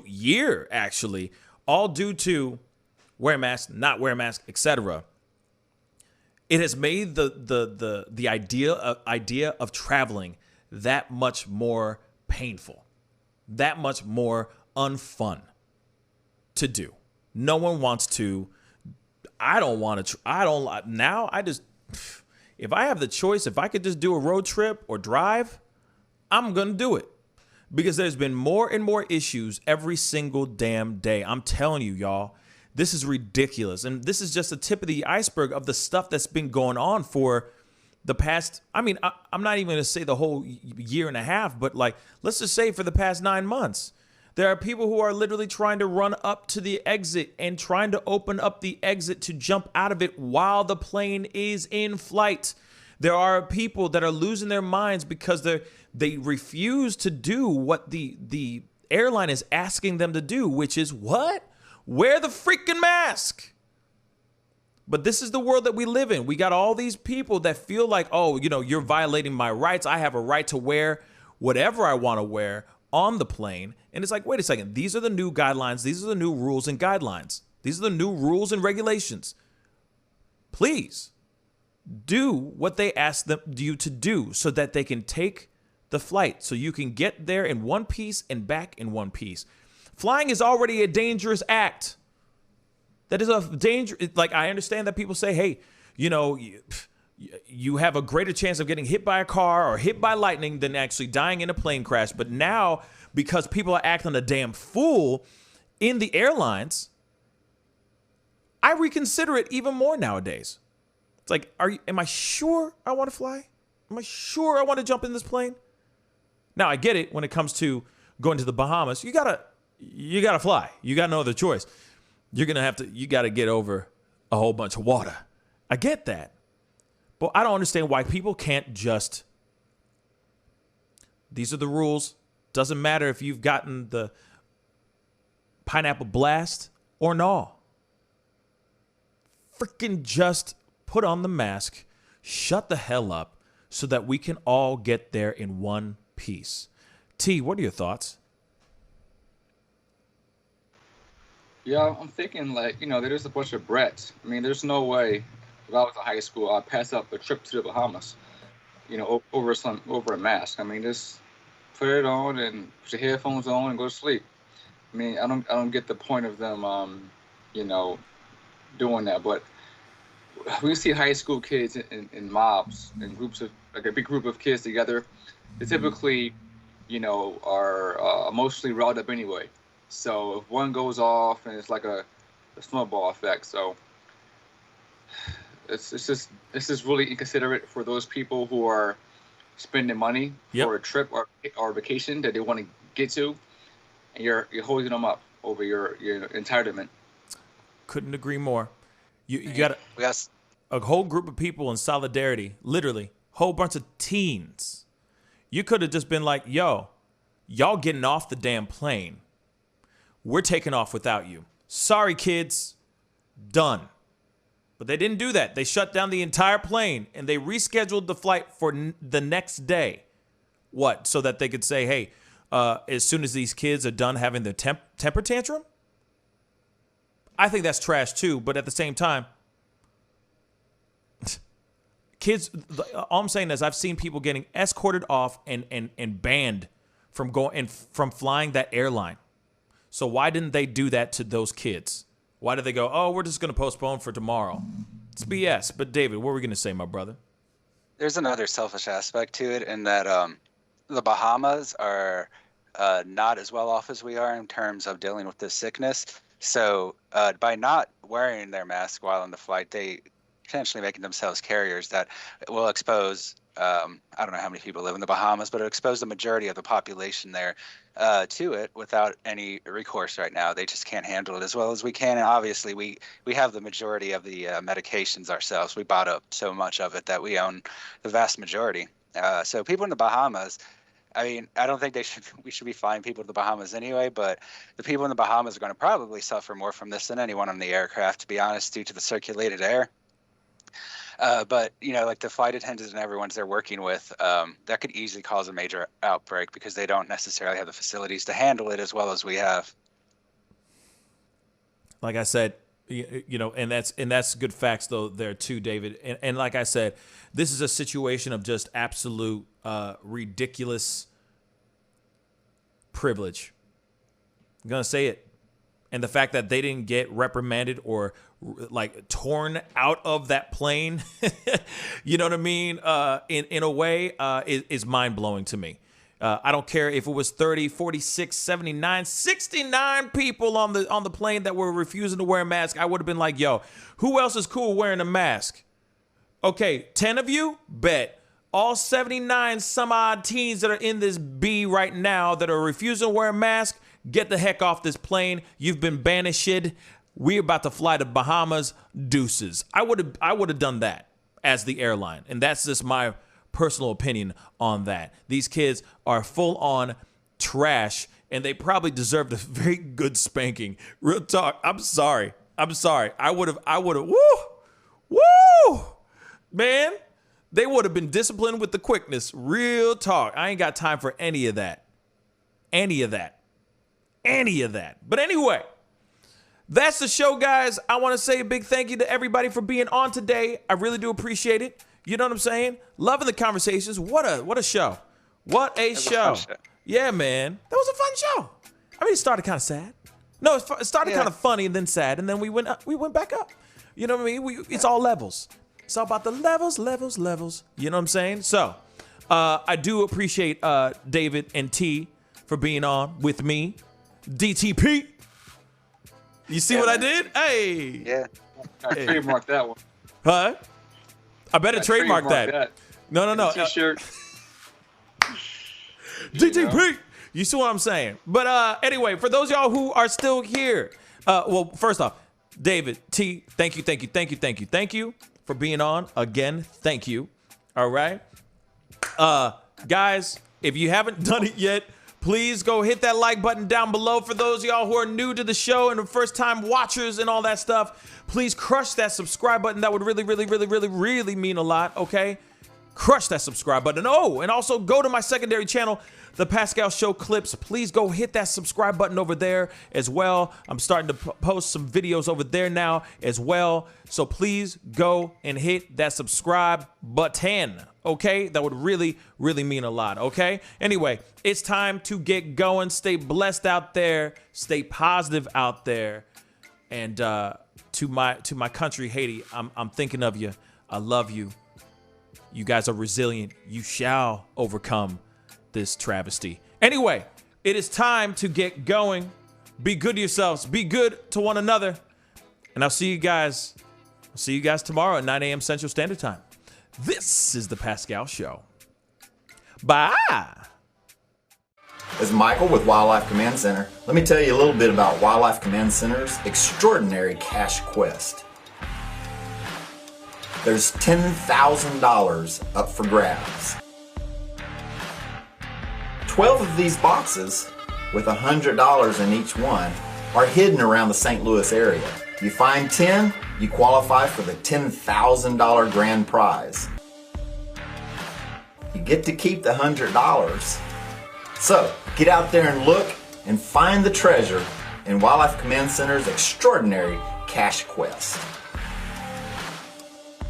A: year, actually, all due to wear a mask, not wear a mask, etc. It has made the idea of traveling that much more painful, that much more unfun to do. No one wants to. I don't want to. Now I just, if I have the choice, if I could just do a road trip or drive, I'm going to do it. Because there's been more and more issues every single damn day. I'm telling you, y'all. This is ridiculous. And this is just the tip of the iceberg of the stuff that's been going on for the past, I mean, I'm not even going to say the whole year and a half, but like, let's just say for the past 9 months. There are people who are literally trying to run up to the exit and trying to open up the exit to jump out of it while the plane is in flight. There are people that are losing their minds because they refuse to do what the airline is asking them to do, which is what? Wear the freaking mask. But this is the world that we live in. We got all these people that feel like, oh, you're violating my rights. I have a right to wear whatever I want to wear on the plane. And it's like, wait a second. These are the new guidelines. These are the new rules and guidelines. These are the new rules and regulations. Please do what they ask you to do so that they can take the flight, so you can get there in one piece and back in one piece. Flying is already a dangerous act. That is a danger. Like, I understand that people say, hey, you have a greater chance of getting hit by a car or hit by lightning than actually dying in a plane crash. But now, because people are acting a damn fool in the airlines, I reconsider it even more nowadays. It's like, am I sure I want to fly? Am I sure I want to jump in this plane? Now, I get it when it comes to going to the Bahamas. You gotta fly. You got no other choice. You gotta get over a whole bunch of water. I get that. But I don't understand why people can't just, these are the rules. Doesn't matter if you've gotten the pineapple blast or no. Freaking just put on the mask, shut the hell up so that we can all get there in one piece. T, what are your thoughts?
I: Yeah, I'm thinking like, there's a bunch of brats. I mean, there's no way if I was in high school, I'd pass up a trip to the Bahamas, over a mask. I mean, just put it on and put your headphones on and go to sleep. I mean, I don't get the point of them, doing that. But we see high school kids in mobs and groups of, like a big group of kids together. They typically, are emotionally riled up anyway. So if one goes off, and it's like a snowball effect. So it's just really inconsiderate for those people who are spending money for a trip or vacation that they want to get to, and you're holding them up over your entitlement.
A: Couldn't agree more. You got a whole group of people in solidarity, literally, whole bunch of teens. You could have just been like, yo, y'all getting off the damn plane. We're taking off without you. Sorry, kids. Done. But they didn't do that. They shut down the entire plane, and they rescheduled the flight for the next day. What? So that they could say, hey, as soon as these kids are done having their temper tantrum? I think that's trash too, but at the same time, kids, all I'm saying is I've seen people getting escorted off and banned from flying that airline. So why didn't they do that to those kids? Why did they go, oh, we're just going to postpone for tomorrow? It's BS. But David, what were we going to say, my brother?
H: There's another selfish aspect to it in that the Bahamas are not as well off as we are in terms of dealing with this sickness. So by not wearing their mask while on the flight, they potentially making themselves carriers that will expose, I don't know how many people live in the Bahamas, but it exposed the majority of the population there to it without any recourse right now. They just can't handle it as well as we can. And obviously, we have the majority of the medications ourselves. We bought up so much of it that we own the vast majority. So people in the Bahamas, I mean, I don't think we should be flying people to the Bahamas anyway, but the people in the Bahamas are going to probably suffer more from this than anyone on the aircraft, to be honest, due to the circulated air. But, like the flight attendants and everyone's they're working with, that could easily cause a major outbreak because they don't necessarily have the facilities to handle it as well as we have.
A: Like I said, and that's good facts though there too, David. And like I said, this is a situation of just absolute ridiculous privilege. I'm going to say it. And the fact that they didn't get reprimanded or like torn out of that plane, you know what I mean? In a way, is mind blowing to me. I don't care if it was 30, 46, 79, 69 people on the plane that were refusing to wear a mask. I would have been like, yo, who else is cool wearing a mask? Okay, 10 of you? Bet. All 79 some odd teens that are in this B right now that are refusing to wear a mask, get the heck off this plane. You've been banished. We're about to fly to Bahamas. Deuces. I would have done that as the airline. And that's just my personal opinion on that. These kids are full on trash and they probably deserved a very good spanking. Real talk. I'm sorry. I would have, woo, man, they would have been disciplined with the quickness. Real talk. I ain't got time for any of that. But anyway, that's the show, guys. I want to say a big thank you to everybody for being on today. I really do appreciate it. You know what I'm saying? Loving the conversations. What a show. What a show. Yeah, man. That was a fun show. I mean, it started kind of sad. No, it started kind of funny and then sad, and then we went back up. You know what I mean? It's all levels. It's all about the levels. You know what I'm saying? So, I do appreciate David and T for being on with me. DTP. You see what I did? Hey.
I: Yeah. I trademarked that one.
A: Huh? I better trademark that. No.
I: T-shirt.
A: DTP. You see what I'm saying? But anyway, for those of y'all who are still here, well, first off, David, T, thank you for being on. Again, thank you. All right. Guys, if you haven't done it yet, please go hit that like button down below. For those of y'all who are new to the show and the first time watchers and all that stuff, please crush that subscribe button. That would really mean a lot, okay? Crush that subscribe button. Oh, and also go to my secondary channel, The Pascal Show Clips. Please go hit that subscribe button over there as well. I'm starting to post some videos over there now as well. So please go and hit that subscribe button, okay? That would really mean a lot, okay? Anyway, it's time to get going. Stay blessed out there. Stay positive out there. And to my country, Haiti, I'm thinking of you. I love you. You guys are resilient. You shall overcome this travesty. Anyway, it is time to get going. Be good to yourselves. Be good to one another. And I'll see you guys. Tomorrow at 9 a.m. Central Standard Time. This is the Pascal Show. Bye.
M: This is Michael with Wildlife Command Center. Let me tell you a little bit about Wildlife Command Center's extraordinary cash quest. There's $10,000 up for grabs. 12 of these boxes, with $100 in each one, are hidden around the St. Louis area. You find 10, you qualify for the $10,000 grand prize. You get to keep the $100. So, get out there and look and find the treasure in Wildlife Command Center's extraordinary cash quest.